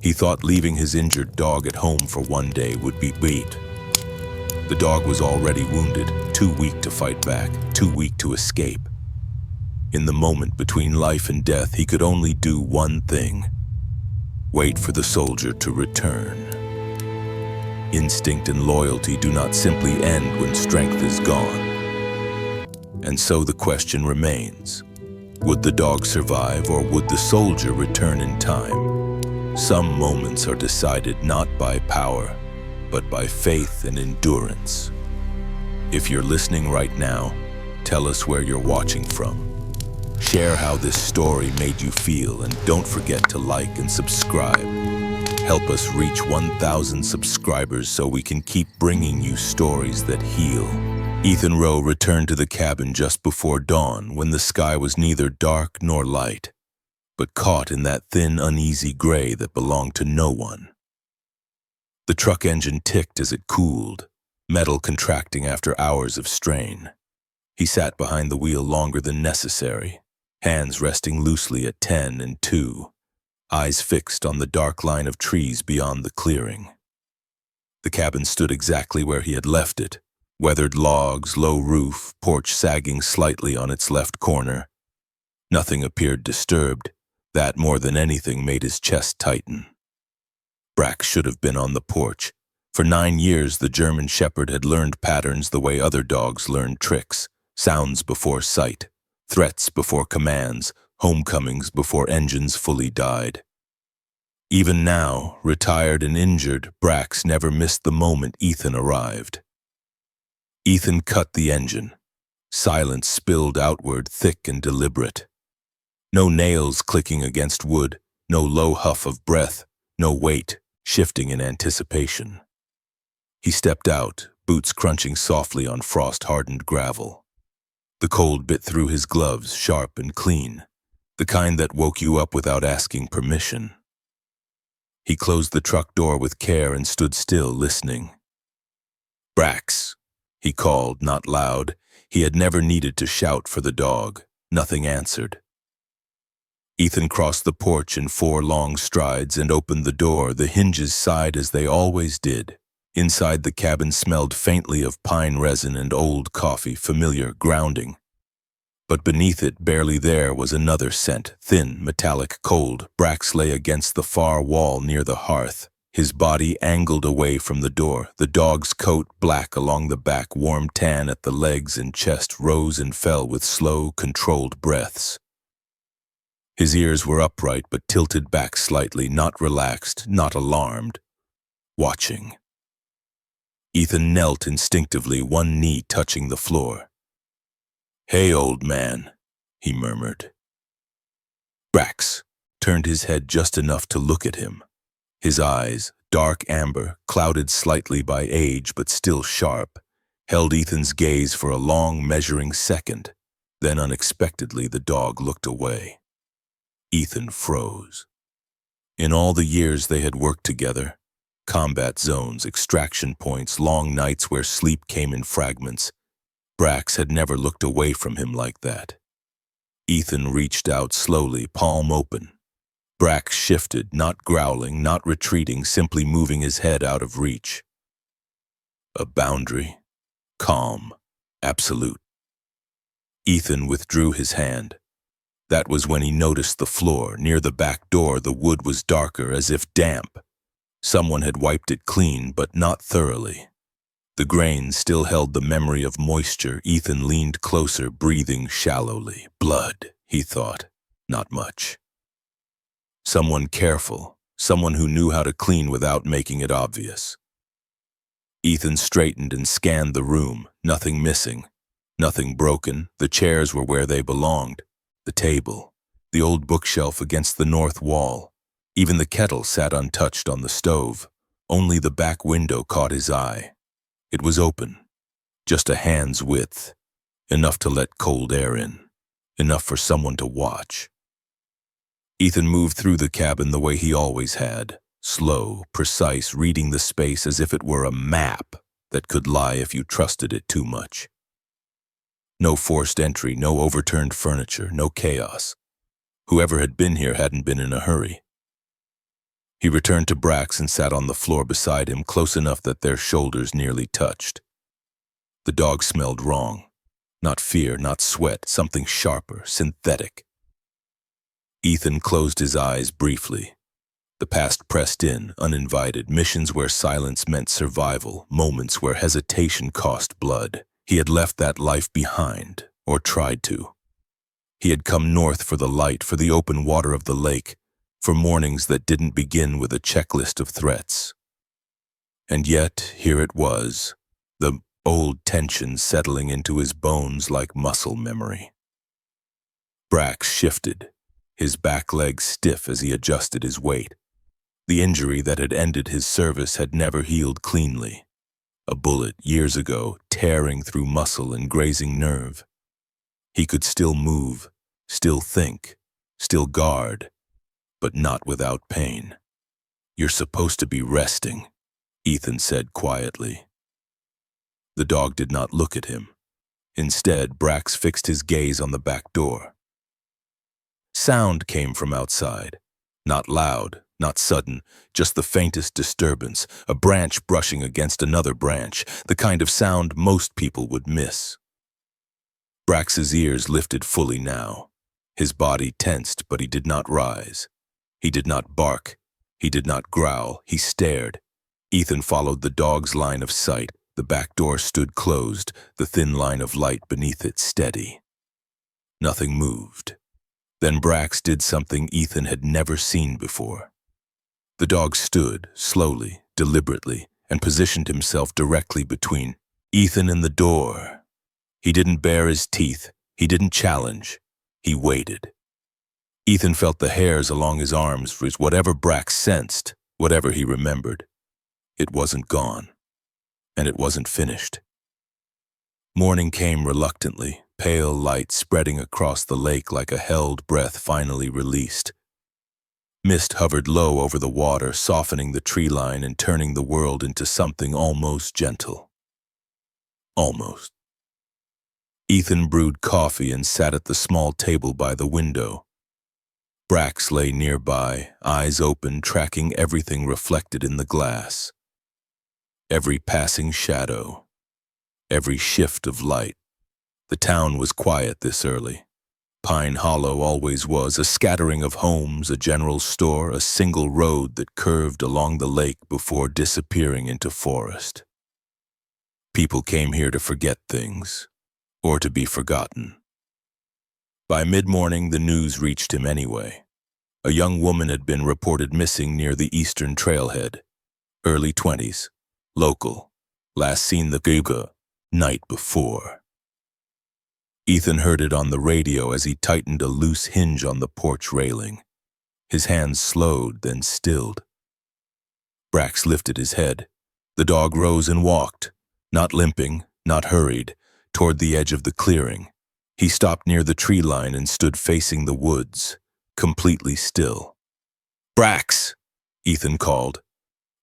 He thought leaving his injured dog at home for one day would be bait. The dog was already wounded, too weak to fight back, too weak to escape. In the moment between life and death, he could only do one thing: wait for the soldier to return. Instinct and loyalty do not simply end when strength is gone. And so the question remains: would the dog survive, or would the soldier return in time? Some moments are decided not by power, but by faith and endurance. If you're listening right now, tell us where you're watching from. Share how this story made you feel, and don't forget to like and subscribe. Help us reach 1,000 subscribers so we can keep bringing you stories that heal. Ethan Rowe returned to the cabin just before dawn, when the sky was neither dark nor light, but caught in that thin, uneasy gray that belonged to no one. The truck engine ticked as it cooled, metal contracting after hours of strain. He sat behind the wheel longer than necessary, hands resting loosely at 10 and 2, eyes fixed on the dark line of trees beyond the clearing. The cabin stood exactly where he had left it: weathered logs, low roof, porch sagging slightly on its left corner. Nothing appeared disturbed. That, more than anything, made his chest tighten. Brack should have been on the porch. For 9 years, the German Shepherd had learned patterns the way other dogs learned tricks: sounds before sight, threats before commands, homecomings before engines fully died. Even now, retired and injured, Brax never missed the moment Ethan arrived. Ethan cut the engine. Silence spilled outward, thick and deliberate. No nails clicking against wood, no low huff of breath, no weight shifting in anticipation. He stepped out, boots crunching softly on frost-hardened gravel. The cold bit through his gloves, sharp and clean, the kind that woke you up without asking permission. He closed the truck door with care and stood still, listening. "Brax," he called, not loud. He had never needed to shout for the dog. Nothing answered. Ethan crossed the porch in 4 long strides and opened the door. The hinges sighed as they always did. Inside, the cabin smelled faintly of pine resin and old coffee, familiar, grounding. But beneath it, barely there, was another scent, thin, metallic, cold. Brax lay against the far wall near the hearth, his body angled away from the door. The dog's coat, black along the back, warm tan at the legs and chest, rose and fell with slow, controlled breaths. His ears were upright but tilted back slightly, not relaxed, not alarmed, watching. Ethan knelt instinctively, one knee touching the floor. "Hey, old man," he murmured. Brax turned his head just enough to look at him. His eyes, dark amber, clouded slightly by age but still sharp, held Ethan's gaze for a long, measuring second. Then unexpectedly the dog looked away. Ethan froze. In all the years they had worked together, combat zones, extraction points, long nights where sleep came in fragments, Brax had never looked away from him like that. Ethan reached out slowly, palm open. Brax shifted, not growling, not retreating, simply moving his head out of reach. A boundary, calm, absolute. Ethan withdrew his hand. That was when he noticed the floor. Near the back door, the wood was darker, as if damp. Someone had wiped it clean, but not thoroughly. The grains still held the memory of moisture. Ethan leaned closer, breathing shallowly. Blood, he thought. Not much. Someone careful, someone who knew how to clean without making it obvious. Ethan straightened and scanned the room. Nothing missing, nothing broken. The chairs were where they belonged. The table, the old bookshelf against the north wall. Even the kettle sat untouched on the stove. Only the back window caught his eye. It was open, just a hand's width, enough to let cold air in, enough for someone to watch. Ethan moved through the cabin the way he always had, slow, precise, reading the space as if it were a map that could lie if you trusted it too much. No forced entry, no overturned furniture, no chaos. Whoever had been here hadn't been in a hurry. He returned to Brax and sat on the floor beside him, close enough that their shoulders nearly touched. The dog smelled wrong. Not fear, not sweat, something sharper, synthetic. Ethan closed his eyes briefly. The past pressed in, uninvited, missions where silence meant survival, moments where hesitation cost blood. He had left that life behind, or tried to. He had come north for the light, for the open water of the lake, for mornings that didn't begin with a checklist of threats. And yet, here it was, the old tension settling into his bones like muscle memory. Brax shifted, his back leg stiff as he adjusted his weight. The injury that had ended his service had never healed cleanly. A bullet, years ago, tearing through muscle and grazing nerve. He could still move, still think, still guard, but not without pain. "You're supposed to be resting," Ethan said quietly. The dog did not look at him. Instead, Brax fixed his gaze on the back door. Sound came from outside. Not loud, not sudden, just the faintest disturbance, a branch brushing against another branch, the kind of sound most people would miss. Brax's ears lifted fully now. His body tensed, but he did not rise. He did not bark. He did not growl. He stared. Ethan followed the dog's line of sight. The back door stood closed, the thin line of light beneath it steady. Nothing moved. Then Brax did something Ethan had never seen before. The dog stood, slowly, deliberately, and positioned himself directly between Ethan and the door. He didn't bare his teeth. He didn't challenge. He waited. Ethan felt the hairs along his arms raise. Whatever Brax sensed, whatever he remembered, it wasn't gone. And it wasn't finished. Morning came reluctantly, pale light spreading across the lake like a held breath finally released. Mist hovered low over the water, softening the tree line and turning the world into something almost gentle. Almost. Ethan brewed coffee and sat at the small table by the window. Brax lay nearby, eyes open, tracking everything reflected in the glass. Every passing shadow, every shift of light. The town was quiet this early. Pine Hollow always was, a scattering of homes, a general store, a single road that curved along the lake before disappearing into forest. People came here to forget things, or to be forgotten. By mid-morning, the news reached him anyway. A young woman had been reported missing near the eastern trailhead. Early 20s. Local. Last seen the Guga night before. Ethan heard it on the radio as he tightened a loose hinge on the porch railing. His hands slowed, then stilled. Brax lifted his head. The dog rose and walked, not limping, not hurried, toward the edge of the clearing. He stopped near the tree line and stood facing the woods, completely still. "Brax!" Ethan called.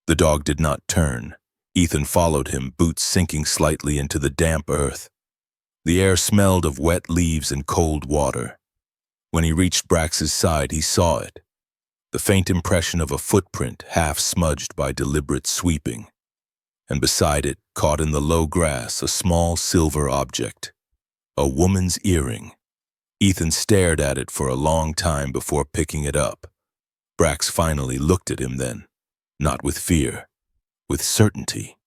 The dog did not turn. Ethan followed him, boots sinking slightly into the damp earth. The air smelled of wet leaves and cold water. When he reached Brax's side, he saw it. The faint impression of a footprint, half smudged by deliberate sweeping. And beside it, caught in the low grass, a small silver object. A woman's earring. Ethan stared at it for a long time before picking it up. Brax finally looked at him then, not with fear, with certainty.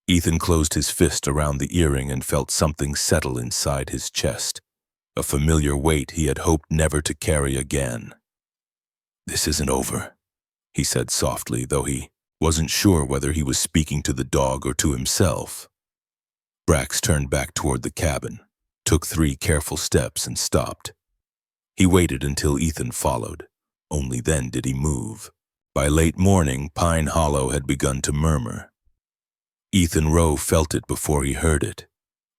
Ethan closed his fist around the earring and felt something settle inside his chest, a familiar weight he had hoped never to carry again. "This isn't over," he said softly, though he wasn't sure whether he was speaking to the dog or to himself. Brax turned back toward the cabin, took 3 careful steps and stopped. He waited until Ethan followed. Only then did he move. By late morning, Pine Hollow had begun to murmur. Ethan Rowe felt it before he heard it,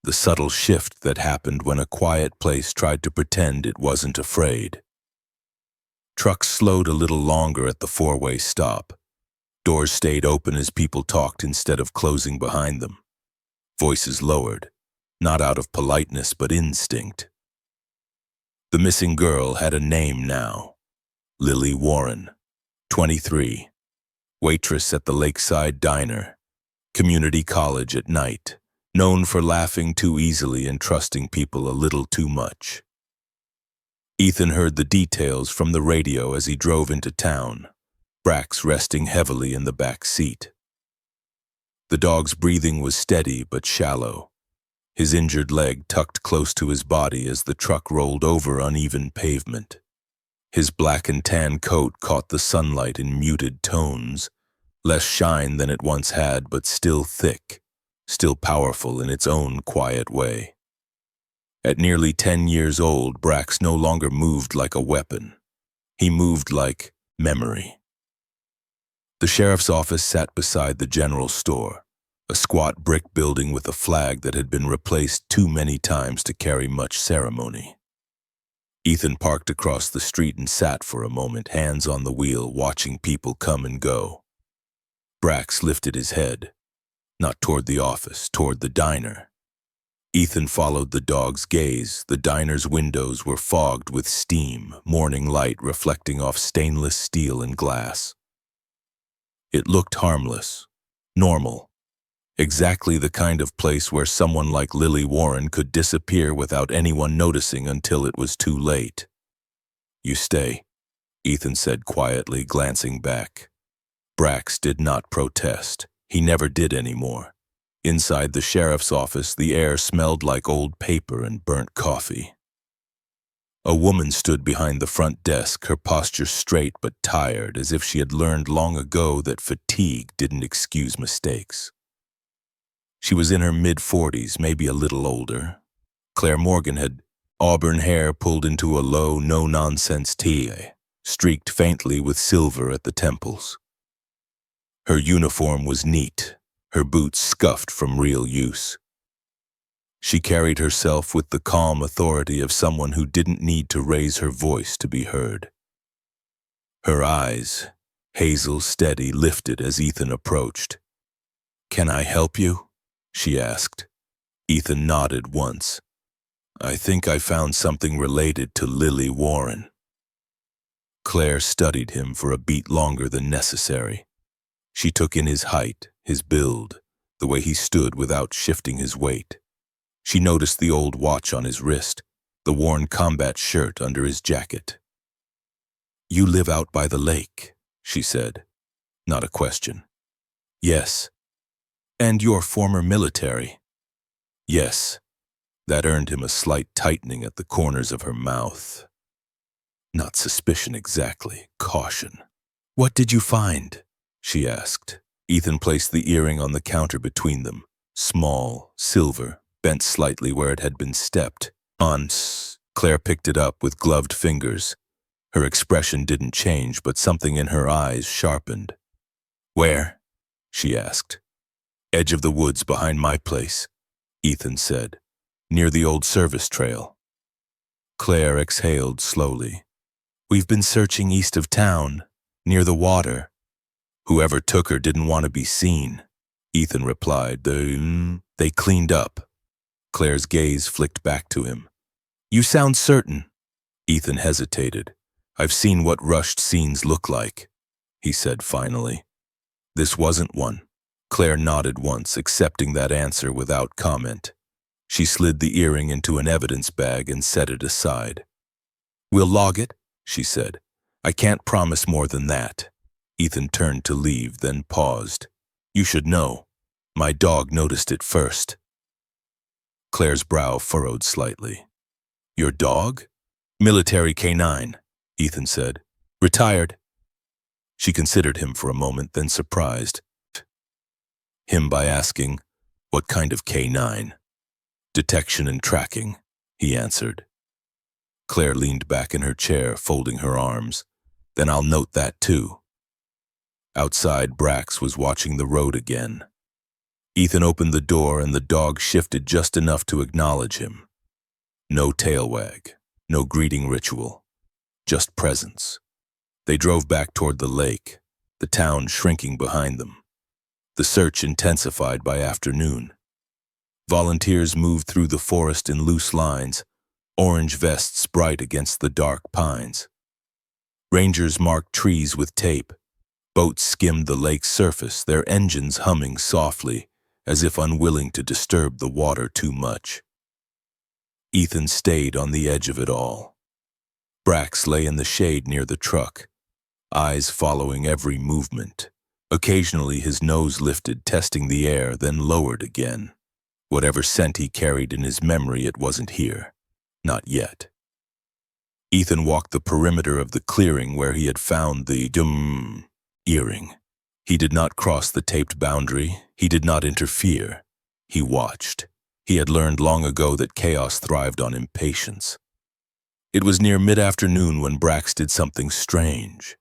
the subtle shift that happened when a quiet place tried to pretend it wasn't afraid. Trucks slowed a little longer at the 4-way stop. Doors stayed open as people talked instead of closing behind them. Voices lowered, not out of politeness but instinct. The missing girl had a name now, Lily Warren. 23. Waitress at the Lakeside Diner, community college at night, known for laughing too easily and trusting people a little too much. Ethan heard the details from the radio as he drove into town, Brax resting heavily in the back seat. The dog's breathing was steady but shallow, his injured leg tucked close to his body as the truck rolled over uneven pavement. His black and tan coat caught the sunlight in muted tones, less shine than it once had, but still thick, still powerful in its own quiet way. At nearly 10 years old, Brax no longer moved like a weapon. He moved like memory. The sheriff's office sat beside the general store, a squat brick building with a flag that had been replaced too many times to carry much ceremony. Ethan parked across the street and sat for a moment, hands on the wheel, watching people come and go. Brax lifted his head, not toward the office, toward the diner. Ethan followed the dog's gaze. The diner's windows were fogged with steam, morning light reflecting off stainless steel and glass. It looked harmless, normal, exactly the kind of place where someone like Lily Warren could disappear without anyone noticing until it was too late. "You stay," Ethan said quietly, glancing back. Brax did not protest. He never did anymore. Inside the sheriff's office, the air smelled like old paper and burnt coffee. A woman stood behind the front desk, her posture straight but tired, as if she had learned long ago that fatigue didn't excuse mistakes. She was in her mid-40s, maybe a little older. Claire Morgan had auburn hair pulled into a low, no-nonsense tie, streaked faintly with silver at the temples. Her uniform was neat, her boots scuffed from real use. She carried herself with the calm authority of someone who didn't need to raise her voice to be heard. Her eyes, hazel steady, lifted as Ethan approached. "Can I help you?" she asked. Ethan nodded once. "I think I found something related to Lily Warren." Claire studied him for a beat longer than necessary. She took in his height, his build, the way he stood without shifting his weight. She noticed the old watch on his wrist, the worn combat shirt under his jacket. "You live out by the lake," she said. Not a question. "Yes." "And you're former military?" "Yes." That earned him a slight tightening at the corners of her mouth. Not suspicion exactly, caution. "What did you find?" she asked. Ethan placed the earring on the counter between them, small, silver, bent slightly where it had been stepped. Claire picked it up with gloved fingers. Her expression didn't change, but something in her eyes sharpened. "Where?" she asked. "Edge of the woods behind my place," Ethan said, "near the old service trail." Claire exhaled slowly. "We've been searching east of town, near the water." "Whoever took her didn't want to be seen," Ethan replied. They cleaned up." Claire's gaze flicked back to him. "You sound certain." Ethan hesitated. "I've seen what rushed scenes look like," he said finally. "This wasn't one." Claire nodded once, accepting that answer without comment. She slid the earring into an evidence bag and set it aside. "We'll log it," she said. "I can't promise more than that." Ethan turned to leave, then paused. "You should know. My dog noticed it first." Claire's brow furrowed slightly. "Your dog?" "Military K9, Ethan said. "Retired." She considered him for a moment, then surprised him by asking, "What kind of K9? "Detection and tracking," he answered. Claire leaned back in her chair, folding her arms. "Then I'll note that too." Outside, Brax was watching the road again. Ethan opened the door and the dog shifted just enough to acknowledge him. No tail wag, no greeting ritual, just presence. They drove back toward the lake, the town shrinking behind them. The search intensified by afternoon. Volunteers moved through the forest in loose lines, orange vests bright against the dark pines. Rangers marked trees with tape. Boats skimmed the lake's surface, their engines humming softly, as if unwilling to disturb the water too much. Ethan stayed on the edge of it all. Brax lay in the shade near the truck, eyes following every movement. Occasionally his nose lifted, testing the air, then lowered again. Whatever scent he carried in his memory, it wasn't here. Not yet. Ethan walked the perimeter of the clearing where he had found the earring. He did not cross the taped boundary. He did not interfere. He watched. He had learned long ago that chaos thrived on impatience. It was near mid-afternoon when Brax did something strange.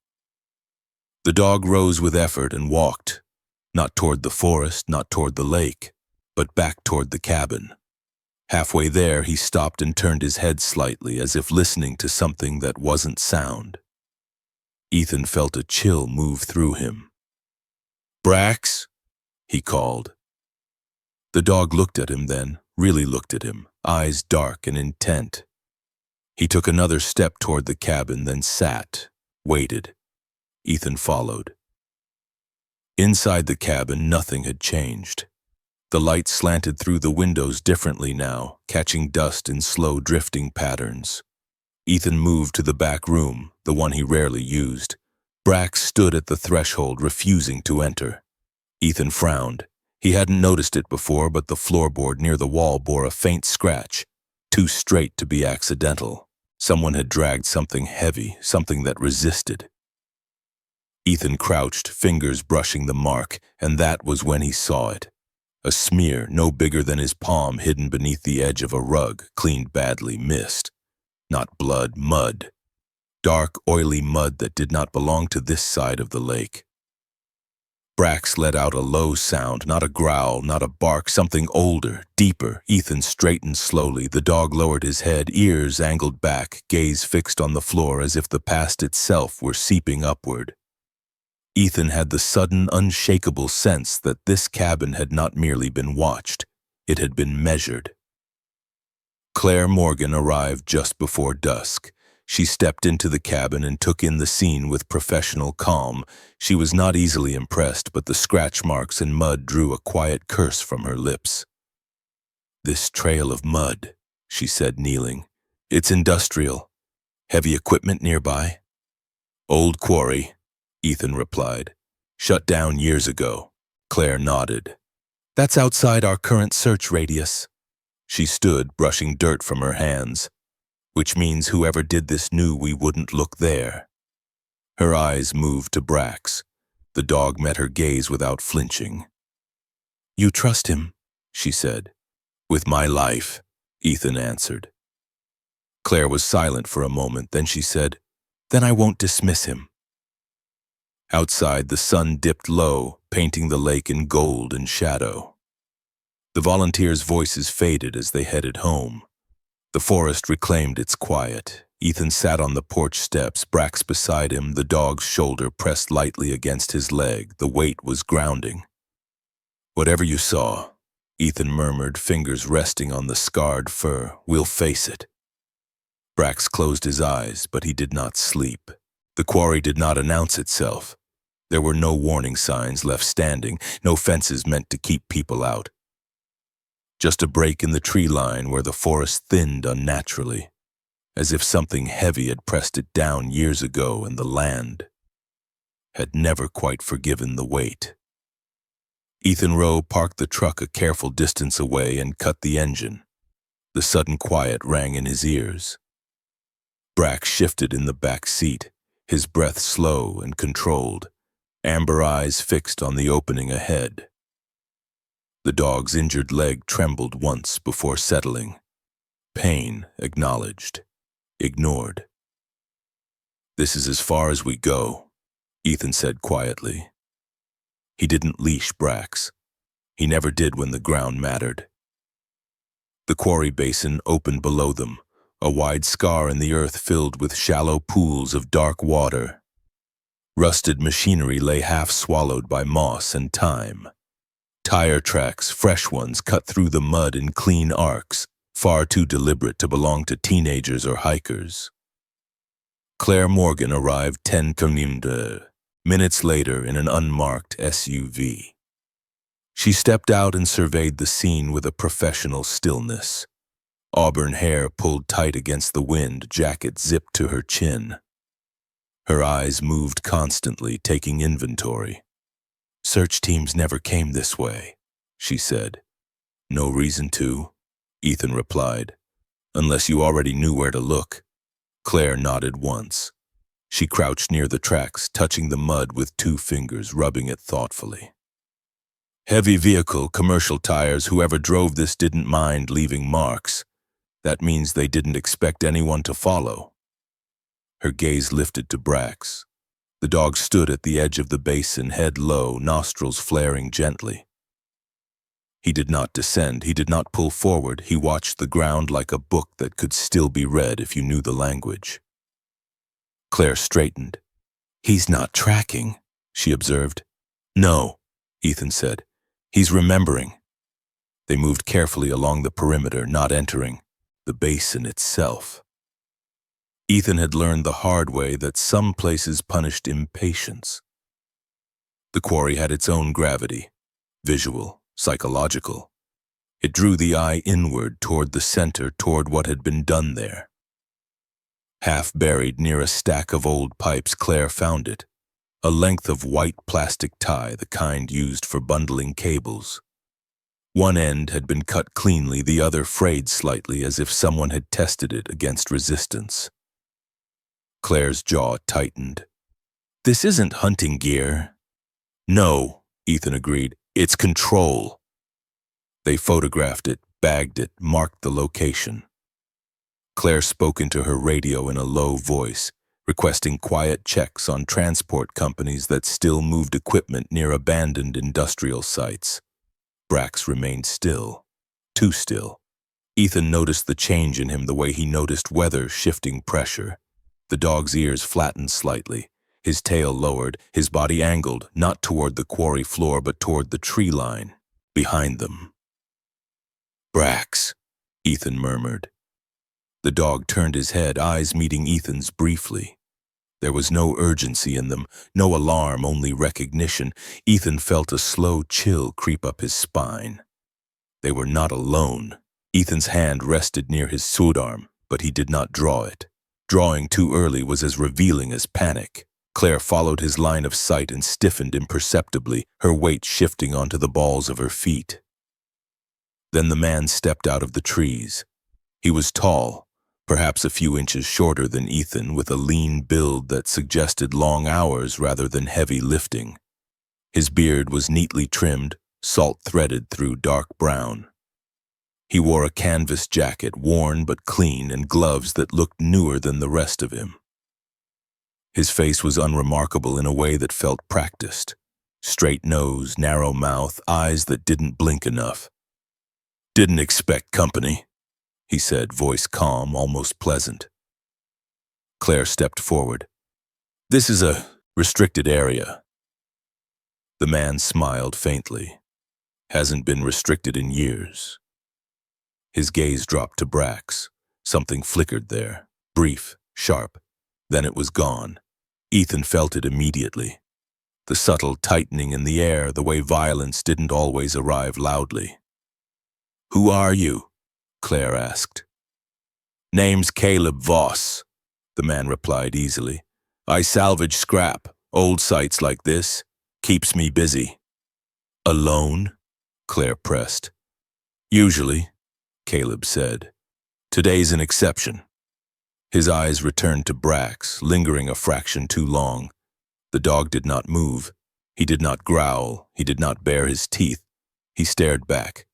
The dog rose with effort and walked, not toward the forest, not toward the lake, but back toward the cabin. Halfway there, he stopped and turned his head slightly, as if listening to something that wasn't sound. Ethan felt a chill move through him. "Brax?" he called. The dog looked at him then, really looked at him, eyes dark and intent. He took another step toward the cabin, then sat, waited. Ethan followed. Inside the cabin, nothing had changed. The light slanted through the windows differently now, catching dust in slow drifting patterns. Ethan moved to the back room, the one he rarely used. Brax stood at the threshold, refusing to enter. Ethan frowned. He hadn't noticed it before, but the floorboard near the wall bore a faint scratch, too straight to be accidental. Someone had dragged something heavy, something that resisted. Ethan crouched, fingers brushing the mark, and that was when he saw it. A smear no bigger than his palm hidden beneath the edge of a rug, cleaned badly, missed. Not blood, mud. Dark, oily mud that did not belong to this side of the lake. Brax let out a low sound, not a growl, not a bark, something older, deeper. Ethan straightened slowly. The dog lowered his head, ears angled back, gaze fixed on the floor as if the past itself were seeping upward. Ethan had the sudden, unshakable sense that this cabin had not merely been watched, it had been measured. Claire Morgan arrived just before dusk. She stepped into the cabin and took in the scene with professional calm. She was not easily impressed, but the scratch marks and mud drew a quiet curse from her lips. "This trail of mud," she said, kneeling. "It's industrial. Heavy equipment nearby?" "Old quarry," Ethan replied. "Shut down years ago." Claire nodded. "That's outside our current search radius." She stood, brushing dirt from her hands. "Which means whoever did this knew we wouldn't look there." Her eyes moved to Brax. The dog met her gaze without flinching. "You trust him?" she said. "With my life," Ethan answered. Claire was silent for a moment, then she said, "Then I won't dismiss him." Outside, the sun dipped low, painting the lake in gold and shadow. The volunteers' voices faded as they headed home. The forest reclaimed its quiet. Ethan sat on the porch steps, Brax beside him, the dog's shoulder pressed lightly against his leg. The weight was grounding. "Whatever you saw," Ethan murmured, fingers resting on the scarred fur, "we'll face it." Brax closed his eyes, but he did not sleep. The quarry did not announce itself. There were no warning signs left standing, no fences meant to keep people out. Just a break in the tree line where the forest thinned unnaturally, as if something heavy had pressed it down years ago and the land had never quite forgiven the weight. Ethan Rowe parked the truck a careful distance away and cut the engine. The sudden quiet rang in his ears. Brax shifted in the back seat, his breath slow and controlled, amber eyes fixed on the opening ahead. The dog's injured leg trembled once before settling. Pain acknowledged, ignored. "This is as far as we go," Ethan said quietly. He didn't leash Brax. He never did when the ground mattered. The quarry basin opened below them, a wide scar in the earth filled with shallow pools of dark water. Rusted machinery lay half swallowed by moss and time. Tire tracks, fresh ones, cut through the mud in clean arcs, far too deliberate to belong to teenagers or hikers. Claire Morgan arrived 10 minutes later in an unmarked SUV. She stepped out and surveyed the scene with a professional stillness. Auburn hair pulled tight against the wind, jacket zipped to her chin. Her eyes moved constantly, taking inventory. "Search teams never came this way," she said. "No reason to," Ethan replied. "Unless you already knew where to look." Claire nodded once. She crouched near the tracks, touching the mud with 2 fingers, rubbing it thoughtfully. "Heavy vehicle, commercial tires, whoever drove this didn't mind leaving marks. That means they didn't expect anyone to follow." Her gaze lifted to Brax. The dog stood at the edge of the basin, head low, nostrils flaring gently. He did not descend, he did not pull forward, he watched the ground like a book that could still be read if you knew the language. Claire straightened. "He's not tracking," she observed. "No," Ethan said. "He's remembering." They moved carefully along the perimeter, not entering the basin itself. Ethan had learned the hard way that some places punished impatience. The quarry had its own gravity, visual, psychological. It drew the eye inward toward the center, toward what had been done there. Half buried near a stack of old pipes, Claire found it, a length of white plastic tie, the kind used for bundling cables. One end had been cut cleanly, the other frayed slightly, as if someone had tested it against resistance. Claire's jaw tightened. "This isn't hunting gear." "No," Ethan agreed. "It's control." They photographed it, bagged it, marked the location. Claire spoke into her radio in a low voice, requesting quiet checks on transport companies that still moved equipment near abandoned industrial sites. Brax remained still, too still. Ethan noticed the change in him, the way he noticed weather shifting pressure. The dog's ears flattened slightly, his tail lowered, his body angled, not toward the quarry floor but toward the tree line, behind them. "Brax," Ethan murmured. The dog turned his head, eyes meeting Ethan's briefly. There was no urgency in them, no alarm, only recognition. Ethan felt a slow chill creep up his spine. They were not alone. Ethan's hand rested near his sidearm, but he did not draw it. Drawing too early was as revealing as panic. Claire followed his line of sight and stiffened imperceptibly, her weight shifting onto the balls of her feet. Then the man stepped out of the trees. He was tall, perhaps a few inches shorter than Ethan, with a lean build that suggested long hours rather than heavy lifting. His beard was neatly trimmed, salt-threaded through dark brown. He wore a canvas jacket, worn but clean, and gloves that looked newer than the rest of him. His face was unremarkable in a way that felt practiced. Straight nose, narrow mouth, eyes that didn't blink enough. "Didn't expect company," he said, voice calm, almost pleasant. Claire stepped forward. "This is a restricted area." The man smiled faintly. "Hasn't been restricted in years." His gaze dropped to Brax. Something flickered there, brief, sharp. Then it was gone. Ethan felt it immediately. The subtle tightening in the air, the way violence didn't always arrive loudly. "Who are you?" Claire asked. "Name's Caleb Voss," the man replied easily. "I salvage scrap, old sites like this. Keeps me busy." "Alone?" Claire pressed. "Usually," Caleb said. "Today's an exception." His eyes returned to Brax, lingering a fraction too long. The dog did not move. He did not growl. He did not bare his teeth. He stared back.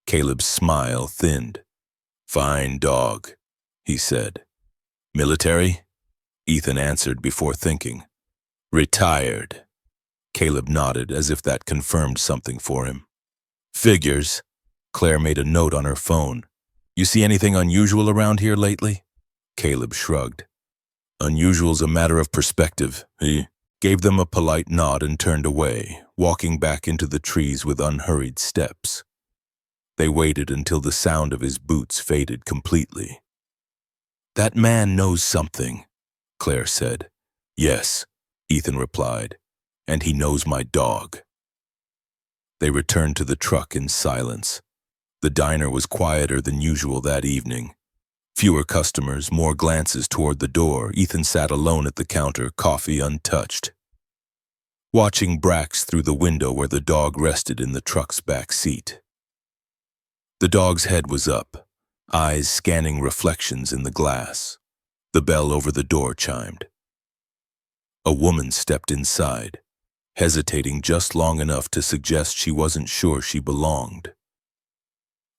Caleb's smile thinned. "Fine dog," he said. "Military?" Ethan answered before thinking. "Retired." Caleb nodded, as if that confirmed something for him. "Figures." Claire made a note on her phone. "You see anything unusual around here lately?" Caleb shrugged. "Unusual's a matter of perspective." He gave them a polite nod and turned away, walking back into the trees with unhurried steps. They waited until the sound of his boots faded completely. "That man knows something," Claire said. Yes, Ethan replied, and he knows my dog. They returned to the truck in silence. The diner was quieter than usual that evening. Fewer customers, more glances toward the door. Ethan sat alone at the counter, coffee untouched, watching Brax through the window where the dog rested in the truck's back seat. The dog's head was up, eyes scanning reflections in the glass. The bell over the door chimed. A woman stepped inside, hesitating just long enough to suggest she wasn't sure she belonged.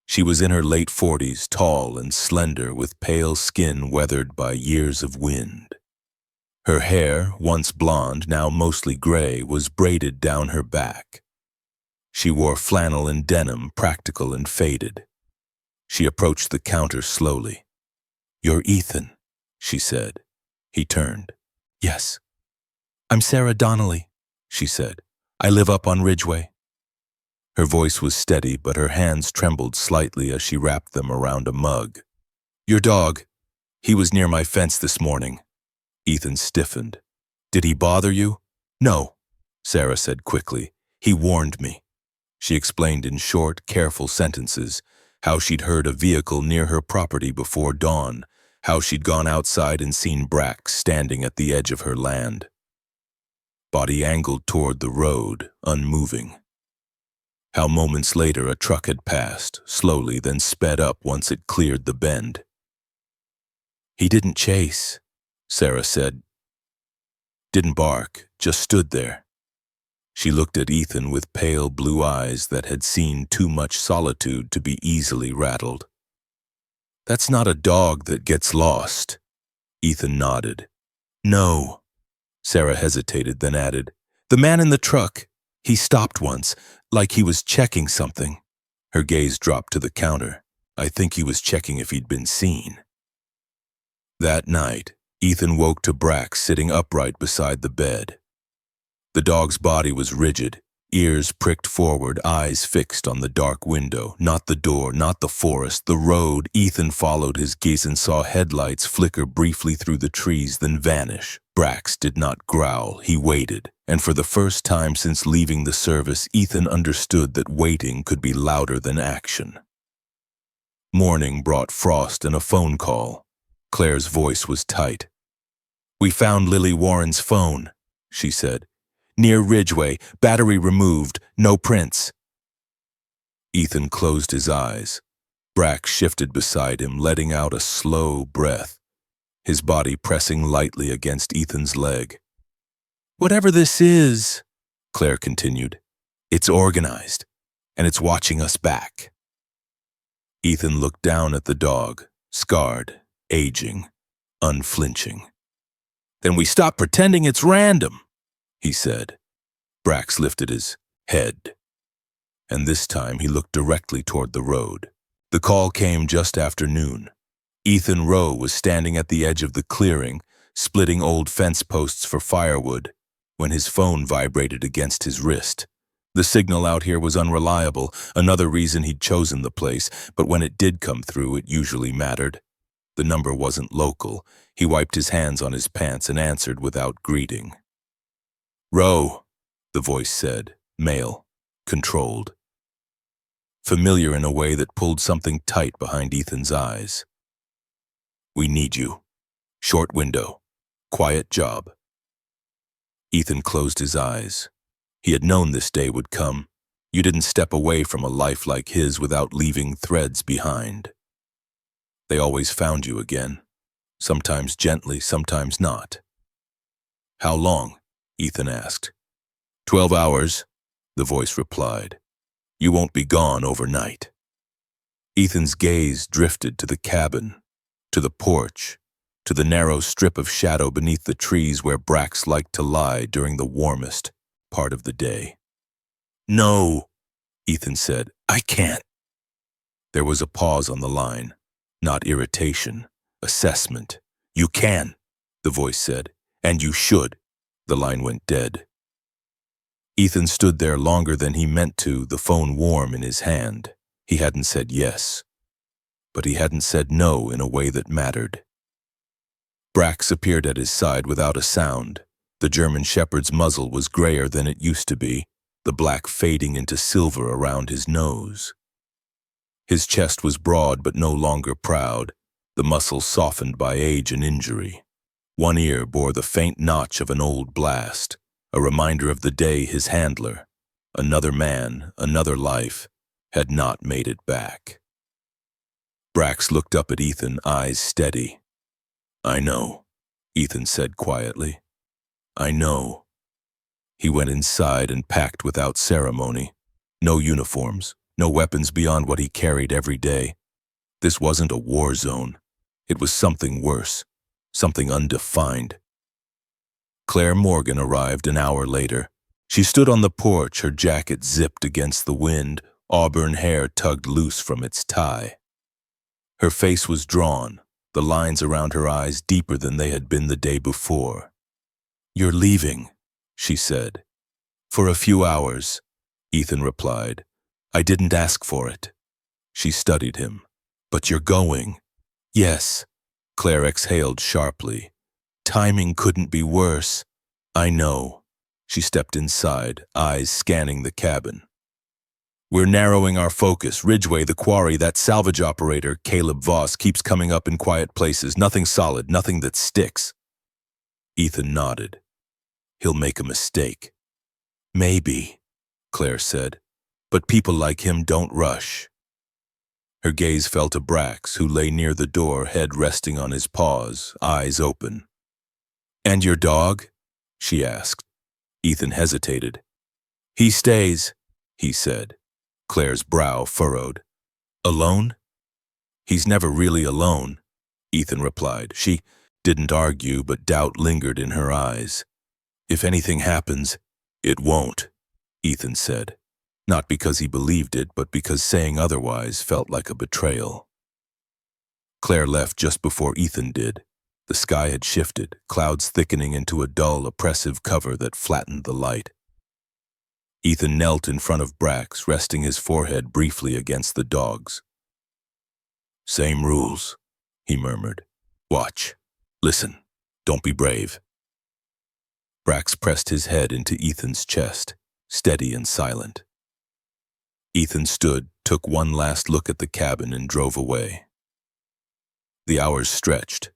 She was in her late 40s, tall and slender, with pale skin weathered by years of wind. Her hair, once blonde, now mostly gray, was braided down her back. She wore flannel and denim, practical and faded. She approached the counter slowly. "You're Ethan," she said. He turned. "Yes." "I'm Sarah Donnelly," she said. "I live up on Ridgeway." Her voice was steady, but her hands trembled slightly as she wrapped them around a mug. "Your dog. He was near my fence this morning." Ethan stiffened. "Did he bother you?" "No," Sarah said quickly. "He warned me." She explained in short, careful sentences how she'd heard a vehicle near her property before dawn, how she'd gone outside and seen Brax standing at the edge of her land. Body angled toward the road, unmoving. How moments later a truck had passed, slowly, then sped up once it cleared the bend. "He didn't chase," Sarah said. "Didn't bark, just stood there." She looked at Ethan with pale blue eyes that had seen too much solitude to be easily rattled. "That's not a dog that gets lost." Ethan nodded. "No." Sarah hesitated, then added, "The man in the truck, he stopped once, like he was checking something." Her gaze dropped to the counter. "I think he was checking if he'd been seen." That night, Ethan woke to Brax sitting upright beside the bed. The dog's body was rigid, ears pricked forward, eyes fixed on the dark window. Not the door, not the forest, the road. Ethan followed his gaze and saw headlights flicker briefly through the trees, then vanish. Brax did not growl, he waited, and for the first time since leaving the service, Ethan understood that waiting could be louder than action. Morning brought frost and a phone call. Claire's voice was tight. "We found Lily Warren's phone," she said. "Near Ridgeway, battery removed, no prints." Ethan closed his eyes. Brax shifted beside him, letting out a slow breath, his body pressing lightly against Ethan's leg. "Whatever this is," Claire continued, "it's organized, and it's watching us back." Ethan looked down at the dog, scarred, aging, unflinching. "Then we stop pretending it's random," he said. Brax lifted his head, and this time he looked directly toward the road. The call came just after noon. Ethan Rowe was standing at the edge of the clearing, splitting old fence posts for firewood, when his phone vibrated against his wrist. The signal out here was unreliable, another reason he'd chosen the place, but when it did come through, it usually mattered. The number wasn't local. He wiped his hands on his pants and answered without greeting. "Rowe," the voice said, male, controlled. Familiar in a way that pulled something tight behind Ethan's eyes. "We need you. Short window. Quiet job." Ethan closed his eyes. He had known this day would come. You didn't step away from a life like his without leaving threads behind. They always found you again, sometimes gently, sometimes not. "How long?" Ethan asked. 12 hours, the voice replied. "You won't be gone overnight." Ethan's gaze drifted to the cabin, to the porch, to the narrow strip of shadow beneath the trees where Brax liked to lie during the warmest part of the day. "No," Ethan said. "I can't." There was a pause on the line. Not irritation, assessment. "You can," the voice said, "and you should." The line went dead. Ethan stood there longer than he meant to, the phone warm in his hand. He hadn't said yes, but he hadn't said no in a way that mattered. Brax appeared at his side without a sound. The German shepherd's muzzle was grayer than it used to be, the black fading into silver around his nose. His chest was broad but no longer proud, the muscles softened by age and injury. One ear bore the faint notch of an old blast, a reminder of the day his handler, another man, another life, had not made it back. Brax looked up at Ethan, eyes steady. "I know," Ethan said quietly. "I know." He went inside and packed without ceremony. No uniforms, no weapons beyond what he carried every day. This wasn't a war zone. It was something worse, something undefined. Claire Morgan arrived an hour later. She stood on the porch, her jacket zipped against the wind, auburn hair tugged loose from its tie. Her face was drawn, the lines around her eyes deeper than they had been the day before. "You're leaving," she said. "For a few hours," Ethan replied. "I didn't ask for it." She studied him. "But you're going." "Yes." Claire exhaled sharply. "Timing couldn't be worse." "I know." She stepped inside, eyes scanning the cabin. "We're narrowing our focus. Ridgeway, the quarry, that salvage operator, Caleb Voss, keeps coming up in quiet places. Nothing solid, nothing that sticks." Ethan nodded. "He'll make a mistake." "Maybe," Claire said, "but people like him don't rush." Her gaze fell to Brax, who lay near the door, head resting on his paws, eyes open. "And your dog?" she asked. Ethan hesitated. "He stays," he said. Claire's brow furrowed. "Alone?" "He's never really alone," Ethan replied. She didn't argue, but doubt lingered in her eyes. "If anything happens, it won't," Ethan said. Not because he believed it, but because saying otherwise felt like a betrayal. Claire left just before Ethan did. The sky had shifted, clouds thickening into a dull, oppressive cover that flattened the light. Ethan knelt in front of Brax, resting his forehead briefly against the dog's. "Same rules," he murmured. "Watch. Listen. Don't be brave." Brax pressed his head into Ethan's chest, steady and silent. Ethan stood, took one last look at the cabin, and drove away. The hours stretched.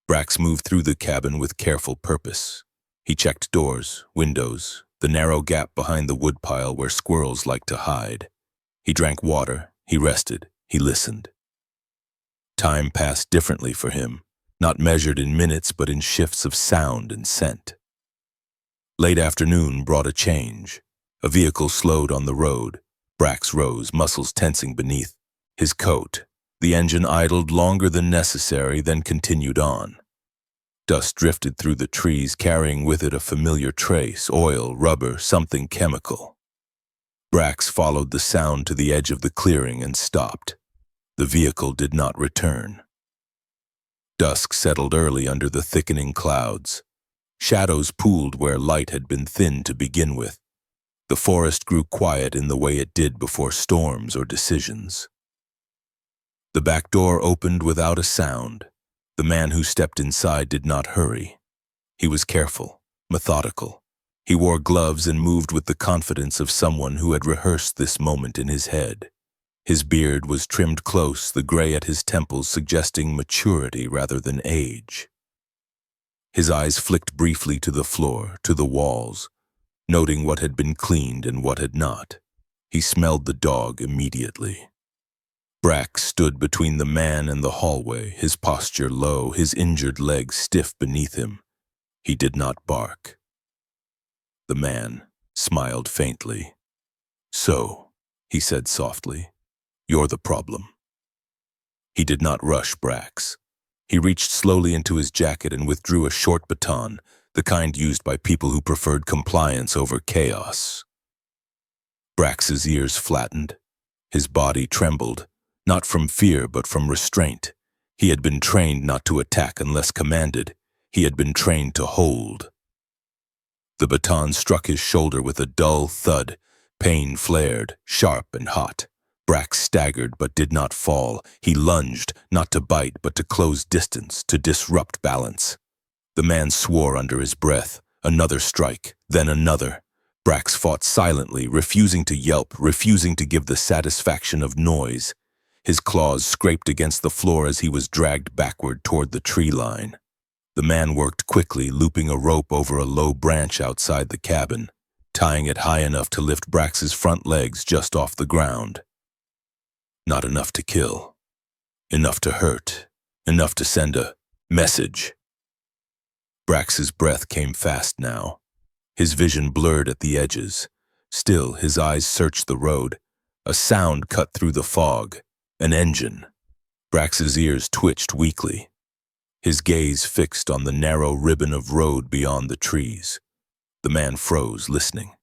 Brax moved through the cabin with careful purpose. He checked doors, windows, the narrow gap behind the woodpile where squirrels like to hide. He drank water, he rested, he listened. Time passed differently for him, not measured in minutes but in shifts of sound and scent. Late afternoon brought a change. A vehicle slowed on the road. Brax rose, muscles tensing beneath his coat. The engine idled longer than necessary, then continued on. Dust drifted through the trees, carrying with it a familiar trace, oil, rubber, something chemical. Brax followed the sound to the edge of the clearing and stopped. The vehicle did not return. Dusk settled early under the thickening clouds. Shadows pooled where light had been thin to begin with. The forest grew quiet in the way it did before storms or decisions. The back door opened without a sound. The man who stepped inside did not hurry. He was careful, methodical. He wore gloves and moved with the confidence of someone who had rehearsed this moment in his head. His beard was trimmed close, the gray at his temples suggesting maturity rather than age. His eyes flicked briefly to the floor, to the walls, noting what had been cleaned and what had not. He smelled the dog immediately. Brax stood between the man and the hallway, his posture low, his injured legs stiff beneath him. He did not bark. The man smiled faintly. "So," he said softly, "you're the problem." He did not rush Brax. He reached slowly into his jacket and withdrew a short baton, the kind used by people who preferred compliance over chaos. Brax's ears flattened. His body trembled, not from fear but from restraint. He had been trained not to attack unless commanded. He had been trained to hold. The baton struck his shoulder with a dull thud. Pain flared, sharp and hot. Brax staggered but did not fall. He lunged, not to bite but to close distance, to disrupt balance. The man swore under his breath. Another strike, then another. Brax fought silently, refusing to yelp, refusing to give the satisfaction of noise. His claws scraped against the floor as he was dragged backward toward the tree line. The man worked quickly, looping a rope over a low branch outside the cabin, tying it high enough to lift Brax's front legs just off the ground. Not enough to kill. Enough to hurt. Enough to send a message. Brax's breath came fast now. His vision blurred at the edges. Still, his eyes searched the road. A sound cut through the fog. An engine. Brax's ears twitched weakly. His gaze fixed on the narrow ribbon of road beyond the trees. The man froze, listening.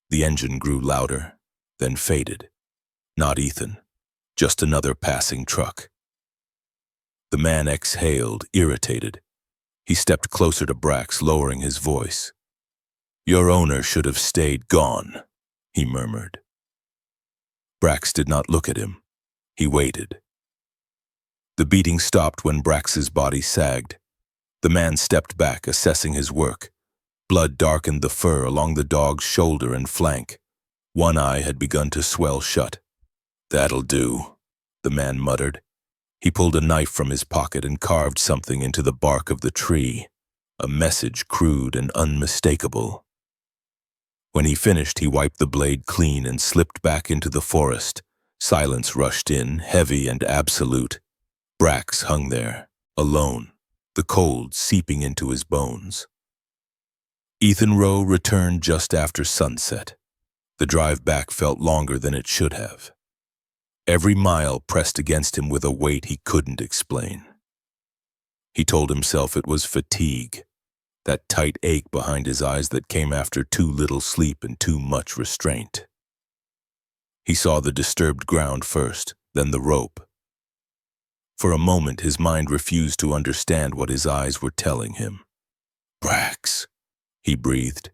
The engine grew louder, then faded. Not Ethan. Just another passing truck. The man exhaled, irritated. He stepped closer to Brax, lowering his voice. "Your owner should have stayed gone," he murmured. Brax did not look at him. He waited. The beating stopped when Brax's body sagged. The man stepped back, assessing his work. Blood darkened the fur along the dog's shoulder and flank. One eye had begun to swell shut. "That'll do," the man muttered. He pulled a knife from his pocket and carved something into the bark of the tree, a message crude and unmistakable. When he finished, he wiped the blade clean and slipped back into the forest. Silence rushed in, heavy and absolute. Brax hung there, alone, the cold seeping into his bones. Ethan Rowe returned just after sunset. The drive back felt longer than it should have. Every mile pressed against him with a weight he couldn't explain. He told himself it was fatigue, that tight ache behind his eyes that came after too little sleep and too much restraint. He saw the disturbed ground first, then the rope. For a moment, his mind refused to understand what his eyes were telling him. "Brax," he breathed.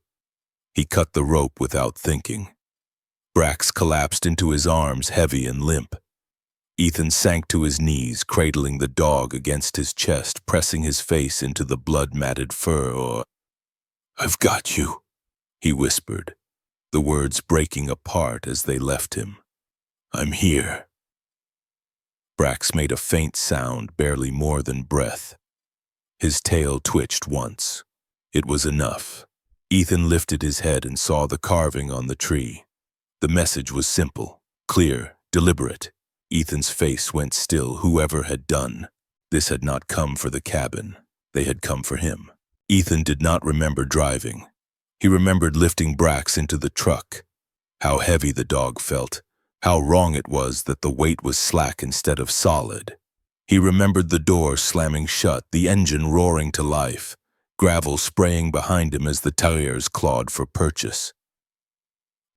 He cut the rope without thinking. Brax collapsed into his arms, heavy and limp. Ethan sank to his knees, cradling the dog against his chest, pressing his face into the blood-matted fur. "I've got you," he whispered, the words breaking apart as they left him. "I'm here." Brax made a faint sound, barely more than breath. His tail twitched once. It was enough. Ethan lifted his head and saw the carving on the tree. The message was simple, clear, deliberate. Ethan's face went still. Whoever had done this had not come for the cabin. They had come for him. Ethan did not remember driving. He remembered lifting Brax into the truck. How heavy the dog felt. How wrong it was that the weight was slack instead of solid. He remembered the door slamming shut, the engine roaring to life, gravel spraying behind him as the tires clawed for purchase.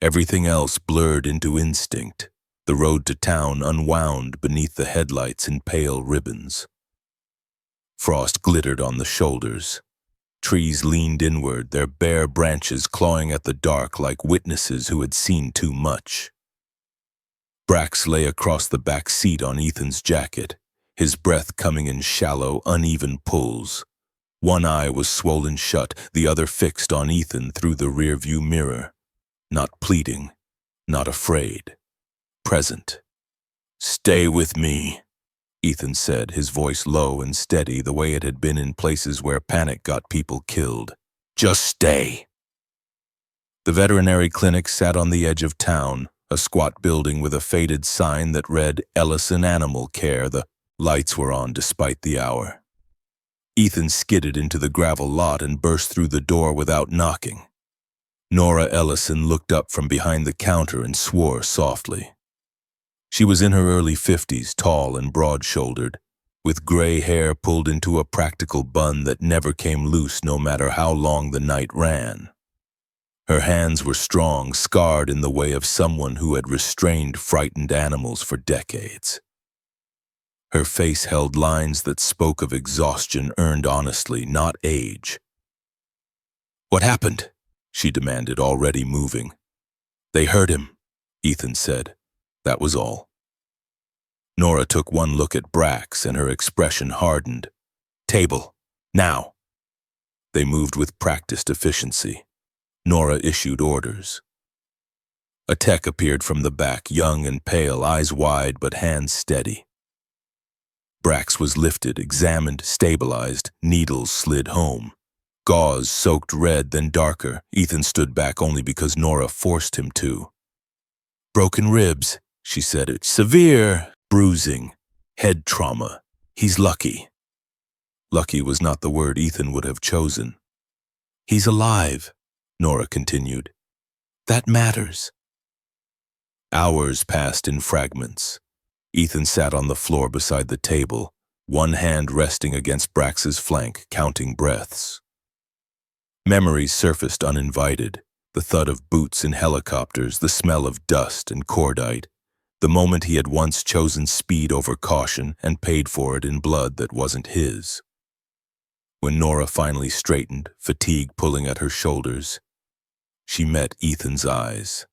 Everything else blurred into instinct. The road to town unwound beneath the headlights in pale ribbons. Frost glittered on the shoulders. Trees leaned inward, their bare branches clawing at the dark like witnesses who had seen too much. Brax lay across the back seat on Ethan's jacket, his breath coming in shallow, uneven pulls. One eye was swollen shut, the other fixed on Ethan through the rearview mirror. Not pleading, not afraid. Present. "Stay with me," Ethan said, his voice low and steady the way it had been in places where panic got people killed. "Just stay." The veterinary clinic sat on the edge of town, a squat building with a faded sign that read Ellison Animal Care. The lights were on despite the hour. Ethan skidded into the gravel lot and burst through the door without knocking. Nora Ellison looked up from behind the counter and swore softly. She was in her early 50s, tall and broad-shouldered, with gray hair pulled into a practical bun that never came loose no matter how long the night ran. Her hands were strong, scarred in the way of someone who had restrained frightened animals for decades. Her face held lines that spoke of exhaustion earned honestly, not age. "What happened?" she demanded, already moving. "They hurt him," Ethan said. That was all. Nora took one look at Brax and her expression hardened. Table. Now. They moved with practiced efficiency. Nora issued orders. A tech appeared from the back, young and pale, eyes wide but hands steady. Brax was lifted, examined, stabilized, needles slid home. Gauze soaked red, then darker. Ethan stood back only because Nora forced him to. Broken ribs, she said. It's severe. Bruising. Head trauma. He's lucky. Lucky was not the word Ethan would have chosen. He's alive, Nora continued. That matters. Hours passed in fragments. Ethan sat on the floor beside the table, one hand resting against Brax's flank, counting breaths. Memories surfaced uninvited, the thud of boots in helicopters, the smell of dust and cordite, the moment he had once chosen speed over caution and paid for it in blood that wasn't his. When Nora finally straightened, fatigue pulling at her shoulders, she met Ethan's eyes.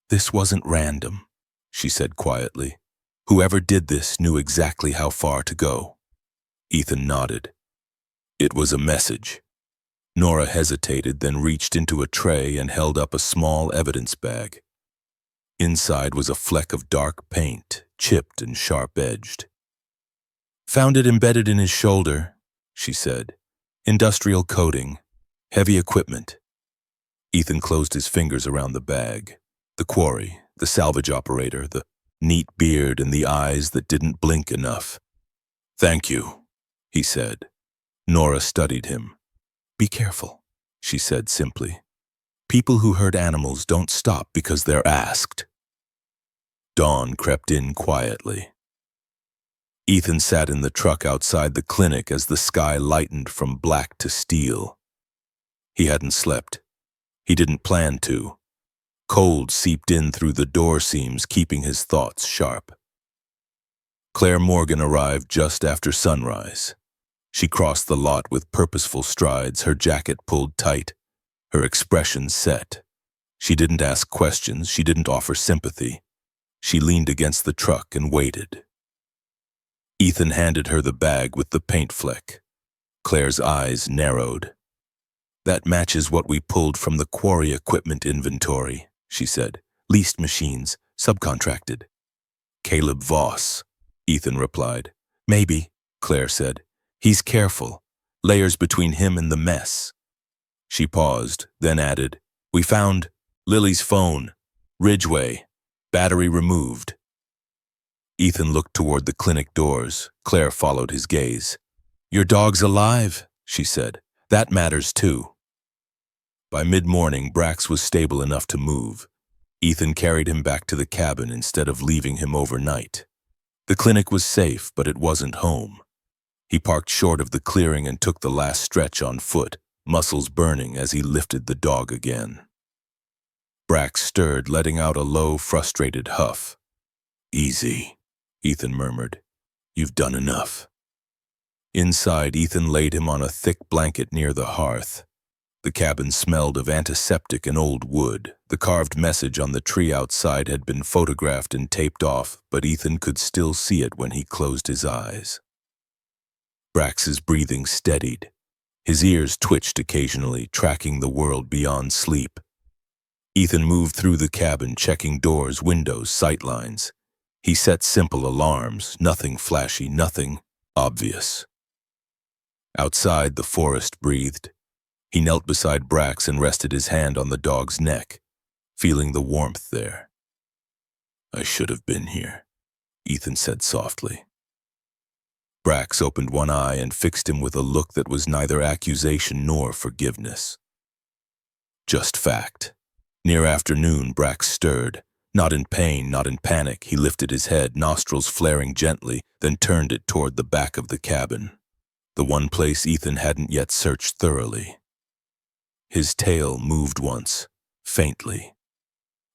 This wasn't random, she said quietly. Whoever did this knew exactly how far to go. Ethan nodded. It was a message. Nora hesitated, then reached into a tray and held up a small evidence bag. Inside was a fleck of dark paint, chipped and sharp-edged. Found it embedded in his shoulder, she said. Industrial coating, heavy equipment. Ethan closed his fingers around the bag. The quarry, the salvage operator, the neat beard and the eyes that didn't blink enough. Thank you, he said. Nora studied him. Be careful, she said simply. People who hurt animals don't stop because they're asked. Dawn crept in quietly. Ethan sat in the truck outside the clinic as the sky lightened from black to steel. He hadn't slept. He didn't plan to. Cold seeped in through the door seams, keeping his thoughts sharp. Claire Morgan arrived just after sunrise. She crossed the lot with purposeful strides, her jacket pulled tight, her expression set. She didn't ask questions, she didn't offer sympathy. She leaned against the truck and waited. Ethan handed her the bag with the paint fleck. Claire's eyes narrowed. That matches what we pulled from the quarry equipment inventory, she said. Leased machines, subcontracted. Caleb Voss, Ethan replied. Maybe, Claire said. He's careful. Layers between him and the mess. She paused, then added, We found Lily's phone. Ridgeway. Battery removed. Ethan looked toward the clinic doors. Claire followed his gaze. Your dog's alive, she said. That matters too. By mid-morning, Brax was stable enough to move. Ethan carried him back to the cabin instead of leaving him overnight. The clinic was safe, but it wasn't home. He parked short of the clearing and took the last stretch on foot, muscles burning as he lifted the dog again. Brax stirred, letting out a low, frustrated huff. Easy, Ethan murmured. You've done enough. Inside, Ethan laid him on a thick blanket near the hearth. The cabin smelled of antiseptic and old wood. The carved message on the tree outside had been photographed and taped off, but Ethan could still see it when he closed his eyes. Brax's breathing steadied. His ears twitched occasionally, tracking the world beyond sleep. Ethan moved through the cabin, checking doors, windows, sightlines. He set simple alarms, nothing flashy, nothing obvious. Outside, the forest breathed. He knelt beside Brax and rested his hand on the dog's neck, feeling the warmth there. I should have been here, Ethan said softly. Brax opened one eye and fixed him with a look that was neither accusation nor forgiveness. Just fact. Near afternoon, Brax stirred. Not in pain, not in panic, he lifted his head, nostrils flaring gently, then turned it toward the back of the cabin, the one place Ethan hadn't yet searched thoroughly. His tail moved once, faintly.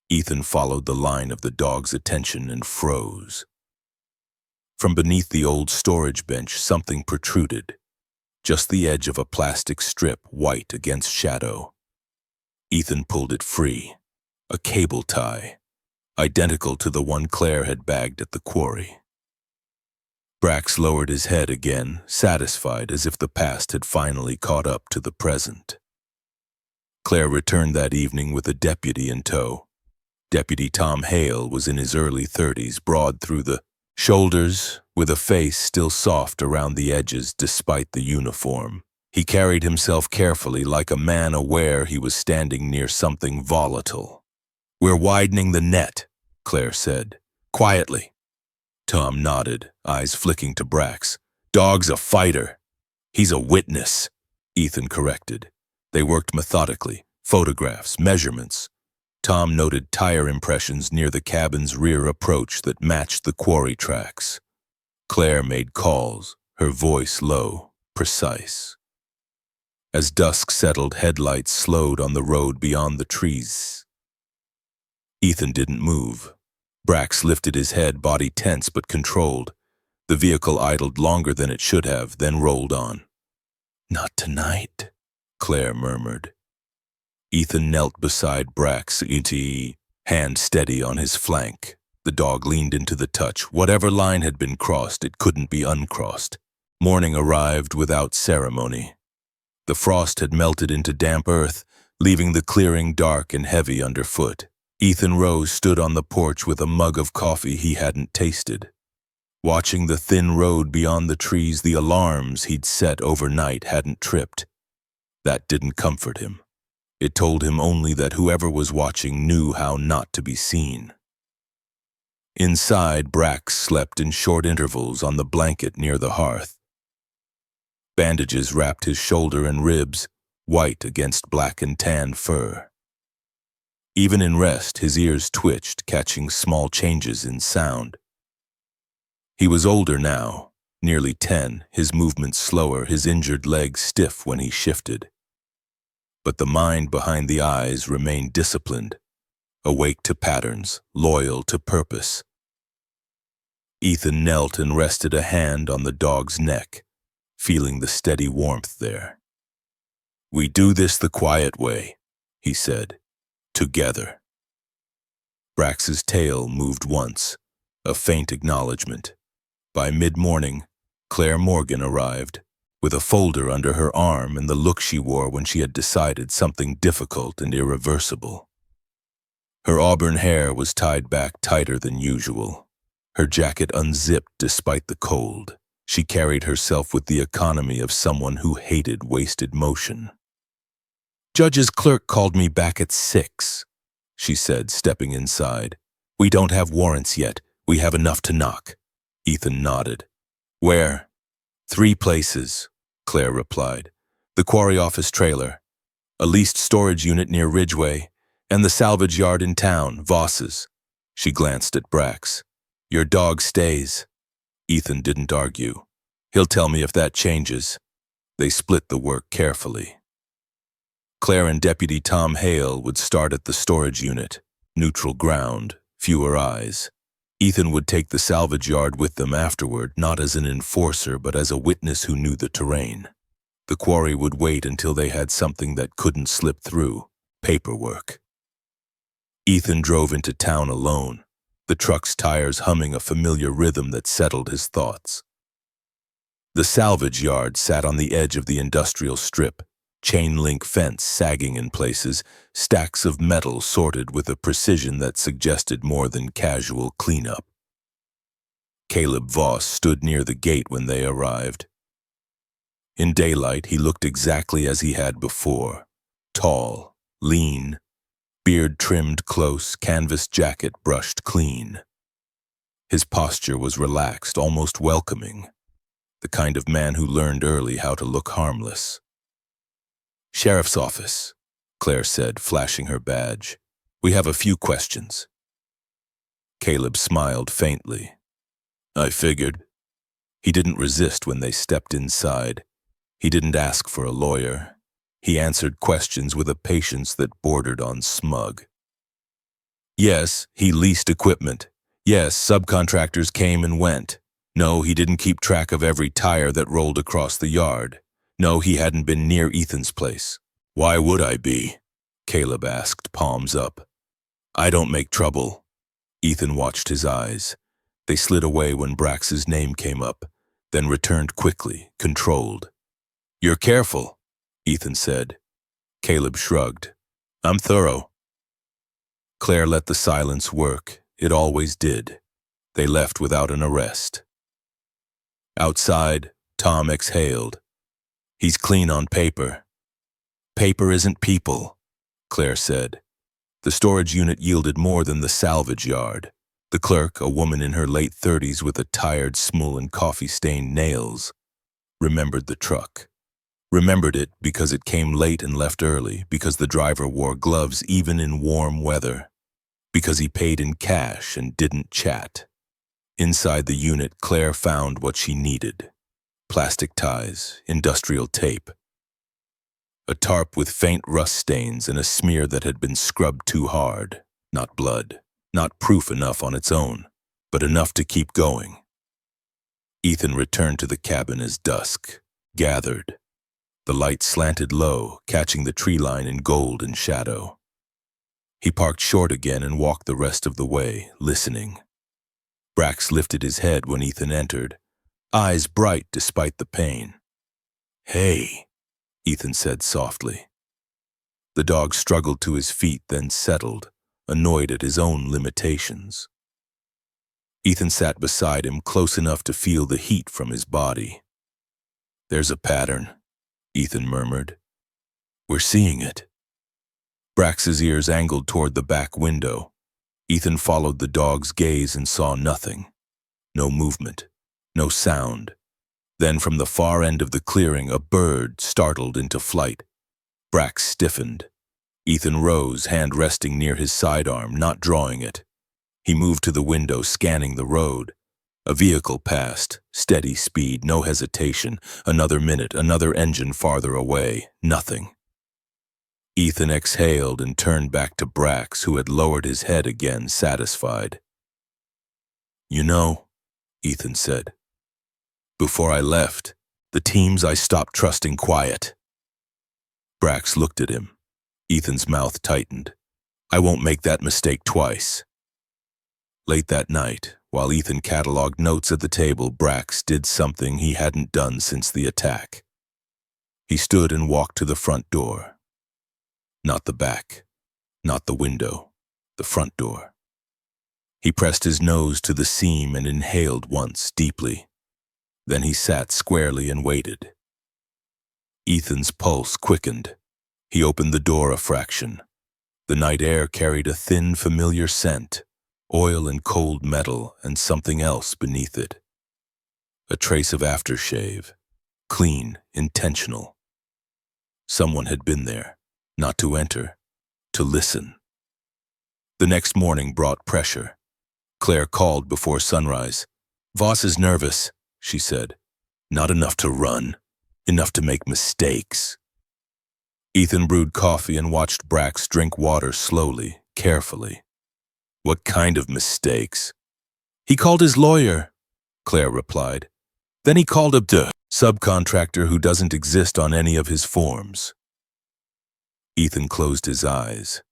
Ethan followed the line of the dog's attention and froze. From beneath the old storage bench, something protruded, just the edge of a plastic strip, white against shadow. Ethan pulled it free, a cable tie, identical to the one Claire had bagged at the quarry. Brax lowered his head again, satisfied as if the past had finally caught up to the present. Claire returned that evening with a deputy in tow. Deputy Tom Hale was in his early 30s, broad through the shoulders, with a face still soft around the edges despite the uniform. He carried himself carefully, like a man aware he was standing near something volatile. "We're widening the net," Claire said, quietly. Tom nodded, eyes flicking to Brax. "Dog's a fighter." "He's a witness," Ethan corrected. They worked methodically, photographs, measurements. Tom noted tire impressions near the cabin's rear approach that matched the quarry tracks. Claire made calls, her voice low, precise. As dusk settled, headlights slowed on the road beyond the trees. Ethan didn't move. Brax lifted his head, body tense but controlled. The vehicle idled longer than it should have, then rolled on. "Not tonight," Claire murmured. Ethan knelt beside Brax, hand steady on his flank. The dog leaned into the touch. Whatever line had been crossed, it couldn't be uncrossed. Morning arrived without ceremony. The frost had melted into damp earth, leaving the clearing dark and heavy underfoot. Ethan Rose stood on the porch with a mug of coffee he hadn't tasted. Watching the thin road beyond the trees, the alarms he'd set overnight hadn't tripped. That didn't comfort him. It told him only that whoever was watching knew how not to be seen. Inside, Brax slept in short intervals on the blanket near the hearth. Bandages wrapped his shoulder and ribs, white against black and tan fur. Even in rest, his ears twitched, catching small changes in sound. He was older now, nearly 10, his movements slower, his injured legs stiff when he shifted. But the mind behind the eyes remained disciplined, awake to patterns, loyal to purpose. Ethan knelt and rested a hand on the dog's neck, feeling the steady warmth there. "We do this the quiet way," he said. "Together." Brax's tail moved once, a faint acknowledgement. By mid-morning, Claire Morgan arrived, with a folder under her arm and the look she wore when she had decided something difficult and irreversible. Her auburn hair was tied back tighter than usual. Her jacket unzipped despite the cold. She carried herself with the economy of someone who hated wasted motion. "Judge's clerk called me back at 6, she said, stepping inside. "We don't have warrants yet. We have enough to knock." Ethan nodded. "Where?" "3 places, Claire replied. "The quarry office trailer, a leased storage unit near Ridgeway, and the salvage yard in town, Voss's." She glanced at Brax. "Your dog stays." Ethan didn't argue. "He'll tell me if that changes." They split the work carefully. Claire and Deputy Tom Hale would start at the storage unit, neutral ground, fewer eyes. Ethan would take the salvage yard with them afterward, not as an enforcer but as a witness who knew the terrain. The quarry would wait until they had something that couldn't slip through, paperwork. Ethan drove into town alone, the truck's tires humming a familiar rhythm that settled his thoughts. The salvage yard sat on the edge of the industrial strip, chain-link fence sagging in places, stacks of metal sorted with a precision that suggested more than casual cleanup. Caleb Voss stood near the gate when they arrived. In daylight, he looked exactly as he had before, tall, lean, beard trimmed close, canvas jacket brushed clean. His posture was relaxed, almost welcoming, the kind of man who learned early how to look harmless. "Sheriff's office," Claire said, flashing her badge. "We have a few questions." Caleb smiled faintly. "I figured." He didn't resist when they stepped inside. He didn't ask for a lawyer. He answered questions with a patience that bordered on smug. Yes, he leased equipment. Yes, subcontractors came and went. No, he didn't keep track of every tire that rolled across the yard. No, he hadn't been near Ethan's place. "Why would I be?" Caleb asked, palms up. "I don't make trouble." Ethan watched his eyes. They slid away when Brax's name came up, then returned quickly, controlled. "You're careful," Ethan said. Caleb shrugged. "I'm thorough." Claire let the silence work. It always did. They left without an arrest. Outside, Tom exhaled. "He's clean on paper." "Paper isn't people," Claire said. The storage unit yielded more than the salvage yard. The clerk, a woman in her late 30s with a tired smile and coffee-stained nails, remembered the truck. Remembered it because it came late and left early, because the driver wore gloves even in warm weather, because he paid in cash and didn't chat. Inside the unit, Claire found what she needed: plastic ties, industrial tape, a tarp with faint rust stains and a smear that had been scrubbed too hard. Not blood, not proof enough on its own, but enough to keep going. Ethan returned to the cabin as dusk gathered. The light slanted low, catching the tree line in gold and shadow. He parked short again and walked the rest of the way, listening. Brax lifted his head when Ethan entered, eyes bright despite the pain. "Hey," Ethan said softly. The dog struggled to his feet, then settled, annoyed at his own limitations. Ethan sat beside him, close enough to feel the heat from his body. "There's a pattern," Ethan murmured. "We're seeing it." Brax's ears angled toward the back window. Ethan followed the dog's gaze and saw nothing. No movement, no sound. Then from the far end of the clearing, a bird startled into flight. Brax stiffened. Ethan rose, hand resting near his sidearm, not drawing it. He moved to the window, scanning the road. A vehicle passed, steady speed, no hesitation. Another minute, another engine farther away. Nothing. Ethan exhaled and turned back to Brax, who had lowered his head again, satisfied. "You know," Ethan said, "before I left, the teams I stopped trusting quiet." Brax looked at him. Ethan's mouth tightened. "I won't make that mistake twice." Late that night, while Ethan cataloged notes at the table, Brax did something he hadn't done since the attack. He stood and walked to the front door. Not the back, not the window, the front door. He pressed his nose to the seam and inhaled once, deeply. Then he sat squarely and waited. Ethan's pulse quickened. He opened the door a fraction. The night air carried a thin, familiar scent, oil and cold metal, and something else beneath it. A trace of aftershave, clean, intentional. Someone had been there, not to enter, to listen. The next morning brought pressure. Claire called before sunrise. "Voss is nervous," she said. "Not enough to run, enough to make mistakes." Ethan brewed coffee and watched Brax drink water slowly, carefully. "What kind of mistakes?" "He called his lawyer," Claire replied. "Then he called up the subcontractor who doesn't exist on any of his forms." Ethan closed his eyes.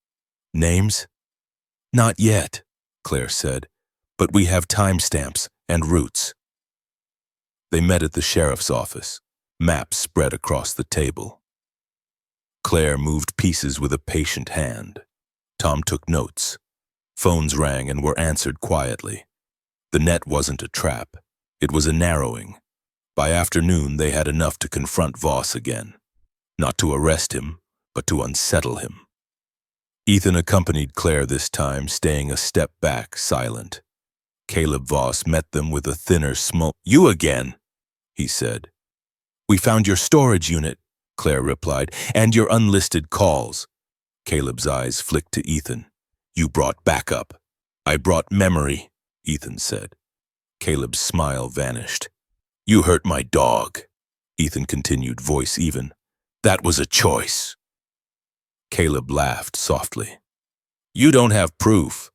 "Names?" "Not yet," Claire said, "but we have timestamps and routes." They met at the sheriff's office, maps spread across the table. Claire moved pieces with a patient hand. Tom took notes. Phones rang and were answered quietly. The net wasn't a trap. It was a narrowing. By afternoon, they had enough to confront Voss again. Not to arrest him, but to unsettle him. Ethan accompanied Claire this time, staying a step back, silent. Caleb Voss met them with a thinner smoke. "You again," he said. "We found your storage unit," Claire replied, "and your unlisted calls." Caleb's eyes flicked to Ethan. "You brought backup." "I brought memory," Ethan said. Caleb's smile vanished. "You hurt my dog," Ethan continued, voice even. "That was a choice." Caleb laughed softly. "You don't have proof."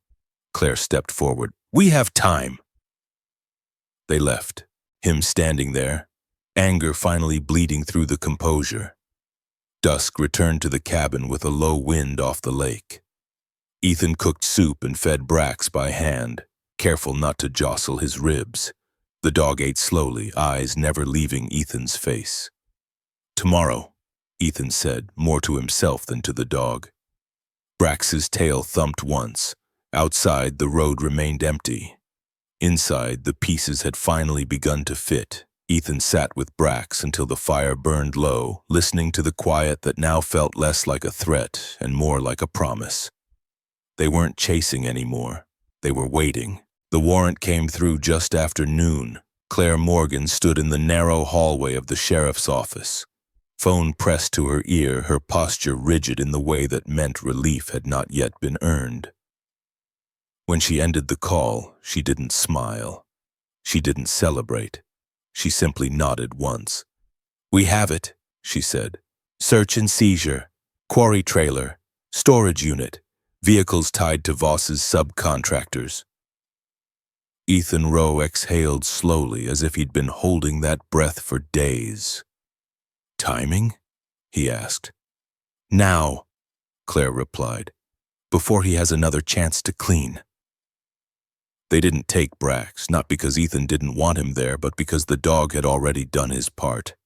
Claire stepped forward. "We have time." They left, him standing there, anger finally bleeding through the composure. Dusk returned to the cabin with a low wind off the lake. Ethan cooked soup and fed Brax by hand, careful not to jostle his ribs. The dog ate slowly, eyes never leaving Ethan's face. "Tomorrow," Ethan said, more to himself than to the dog. Brax's tail thumped once. Outside, the road remained empty. Inside, the pieces had finally begun to fit. Ethan sat with Brax until the fire burned low, listening to the quiet that now felt less like a threat and more like a promise. They weren't chasing anymore. They were waiting. The warrant came through just after noon. Claire Morgan stood in the narrow hallway of the sheriff's office. Phone pressed to her ear, her posture rigid in the way that meant relief had not yet been earned. When she ended the call, she didn't smile. She didn't celebrate. She simply nodded once. "We have it," she said. "Search and seizure, quarry trailer, storage unit, vehicles tied to Voss's subcontractors." Ethan Rowe exhaled slowly as if he'd been holding that breath for days. "Timing?" he asked. "Now," Claire replied, "before he has another chance to clean." They didn't take Brax, not because Ethan didn't want him there, but because the dog had already done his part.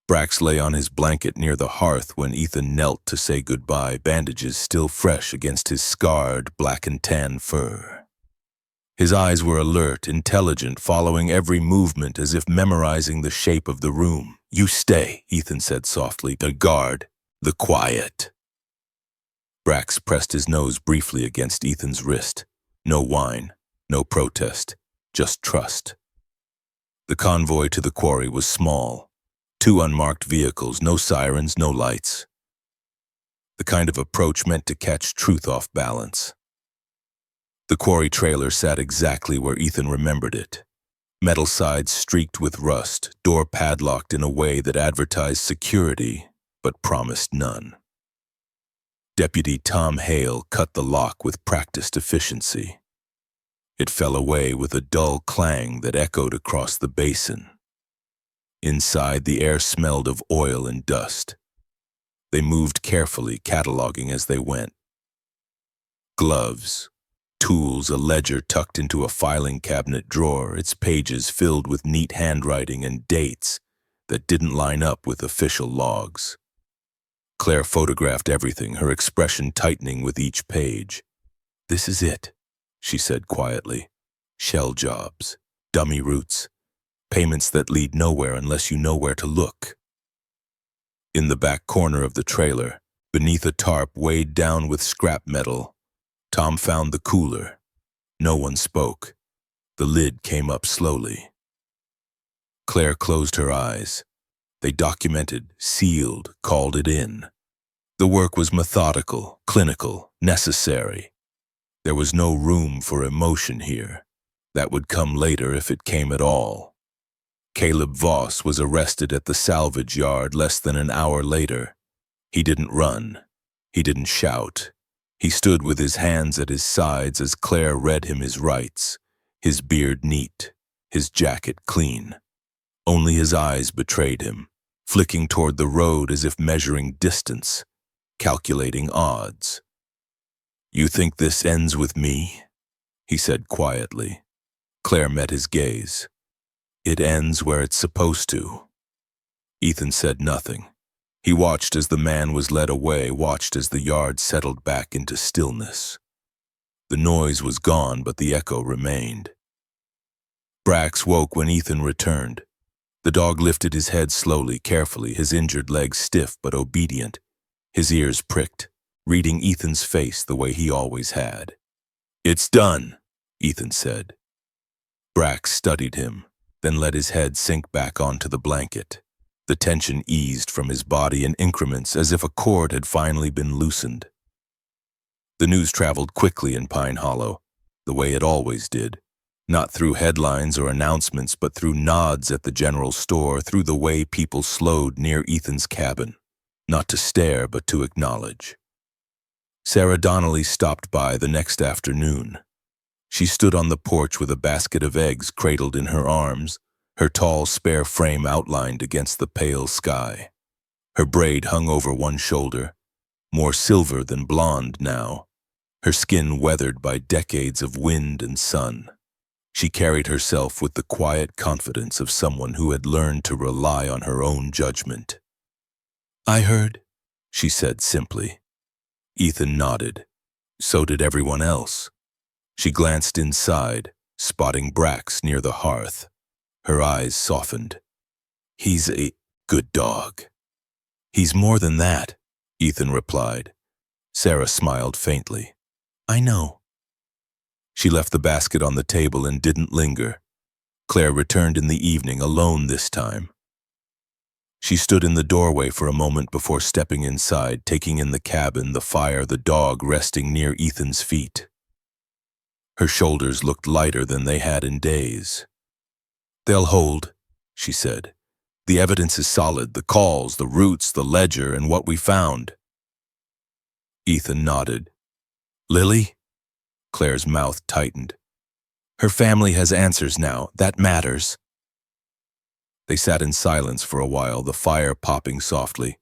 Brax lay on his blanket near the hearth when Ethan knelt to say goodbye, bandages still fresh against his scarred, black and tan fur. His eyes were alert, intelligent, following every movement as if memorizing the shape of the room. "You stay," Ethan said softly. "The guard, the quiet." Brax pressed his nose briefly against Ethan's wrist. No whine, no protest, just trust. The convoy to the quarry was small. 2 unmarked vehicles, no sirens, no lights. The kind of approach meant to catch truth off balance. The quarry trailer sat exactly where Ethan remembered it. Metal sides streaked with rust, door padlocked in a way that advertised security, but promised none. Deputy Tom Hale cut the lock with practiced efficiency. It fell away with a dull clang that echoed across the basin. Inside, the air smelled of oil and dust. They moved carefully, cataloging as they went. Gloves, tools, a ledger tucked into a filing cabinet drawer, its pages filled with neat handwriting and dates that didn't line up with official logs. Claire photographed everything, her expression tightening with each page. "This is it," she said quietly. "Shell jobs, dummy routes, payments that lead nowhere unless you know where to look." In the back corner of the trailer, beneath a tarp weighed down with scrap metal, Tom found the cooler. No one spoke. The lid came up slowly. Claire closed her eyes. They documented, sealed, called it in. The work was methodical, clinical, necessary. There was no room for emotion here. That would come later if it came at all. Caleb Voss was arrested at the salvage yard less than an hour later. He didn't run. He didn't shout. He stood with his hands at his sides as Claire read him his rights, his beard neat, his jacket clean. Only his eyes betrayed him, flicking toward the road as if measuring distance, calculating odds. "You think this ends with me?" he said quietly. Claire met his gaze. "It ends where it's supposed to." Ethan said nothing. He watched as the man was led away, watched as the yard settled back into stillness. The noise was gone, but the echo remained. Brax woke when Ethan returned. The dog lifted his head slowly, carefully, his injured legs stiff but obedient, his ears pricked, reading Ethan's face the way he always had. "It's done," Ethan said. Brax studied him, then let his head sink back onto the blanket. The tension eased from his body in increments as if a cord had finally been loosened. The news traveled quickly in Pine Hollow, the way it always did. Not through headlines or announcements, but through nods at the general store, through the way people slowed near Ethan's cabin. Not to stare, but to acknowledge. Sarah Donnelly stopped by the next afternoon. She stood on the porch with a basket of eggs cradled in her arms, her tall, spare frame outlined against the pale sky. Her braid hung over one shoulder, more silver than blonde now, her skin weathered by decades of wind and sun. She carried herself with the quiet confidence of someone who had learned to rely on her own judgment. "I heard," she said simply. Ethan nodded. So did everyone else. She glanced inside, spotting Brax near the hearth. Her eyes softened. "He's a good dog." "He's more than that," Ethan replied. Sarah smiled faintly. "I know." She left the basket on the table and didn't linger. Claire returned in the evening, alone this time. She stood in the doorway for a moment before stepping inside, taking in the cabin, the fire, the dog resting near Ethan's feet. Her shoulders looked lighter than they had in days. "They'll hold," she said. "The evidence is solid, the calls, the roots, the ledger, and what we found." Ethan nodded. "Lily?" Claire's mouth tightened. "Her family has answers now. That matters." They sat in silence for a while, the fire popping softly.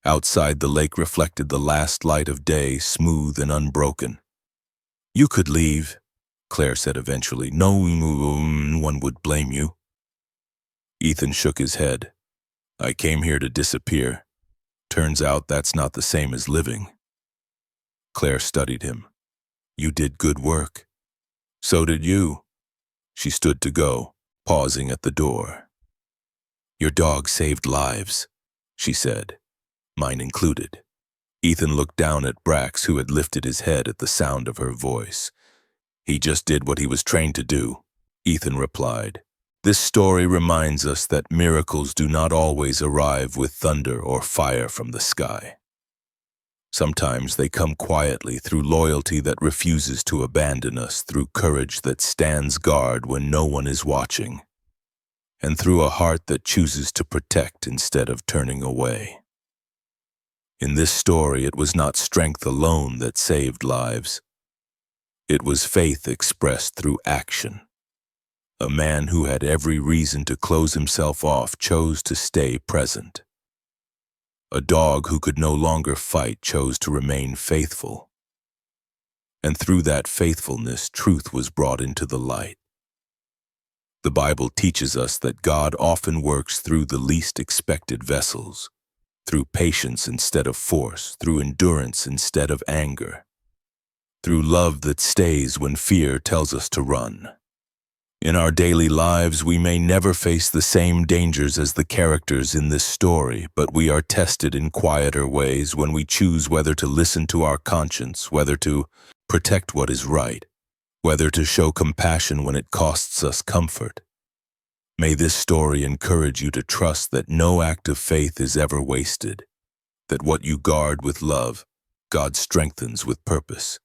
Outside, the lake reflected the last light of day, smooth and unbroken. "You could leave," Claire said eventually. "No one would blame you." Ethan shook his head. "I came here to disappear. Turns out that's not the same as living." Claire studied him. "You did good work." "So did you." She stood to go, pausing at the door. "Your dog saved lives," she said, "mine included." Ethan looked down at Brax, who had lifted his head at the sound of her voice. "He just did what he was trained to do," Ethan replied. "This story reminds us that miracles do not always arrive with thunder or fire from the sky. Sometimes they come quietly, through loyalty that refuses to abandon us, through courage that stands guard when no one is watching, and through a heart that chooses to protect instead of turning away. In this story, it was not strength alone that saved lives. It was faith expressed through action. A man who had every reason to close himself off chose to stay present. A dog who could no longer fight chose to remain faithful. And through that faithfulness, truth was brought into the light. The Bible teaches us that God often works through the least expected vessels, through patience instead of force, through endurance instead of anger, through love that stays when fear tells us to run. In our daily lives, we may never face the same dangers as the characters in this story, but we are tested in quieter ways when we choose whether to listen to our conscience, whether to protect what is right, whether to show compassion when it costs us comfort. May this story encourage you to trust that no act of faith is ever wasted, that what you guard with love, God strengthens with purpose,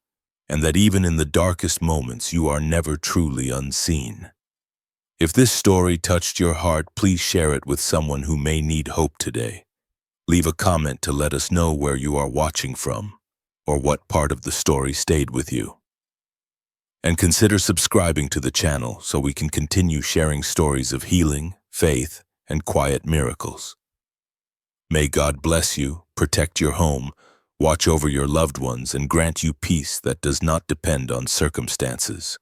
and that even in the darkest moments you are never truly unseen. If this story touched your heart, please share it with someone who may need hope today. Leave a comment to let us know where you are watching from, or what part of the story stayed with you. And consider subscribing to the channel so we can continue sharing stories of healing, faith, and quiet miracles. May God bless you, protect your home, watch over your loved ones, and grant you peace that does not depend on circumstances.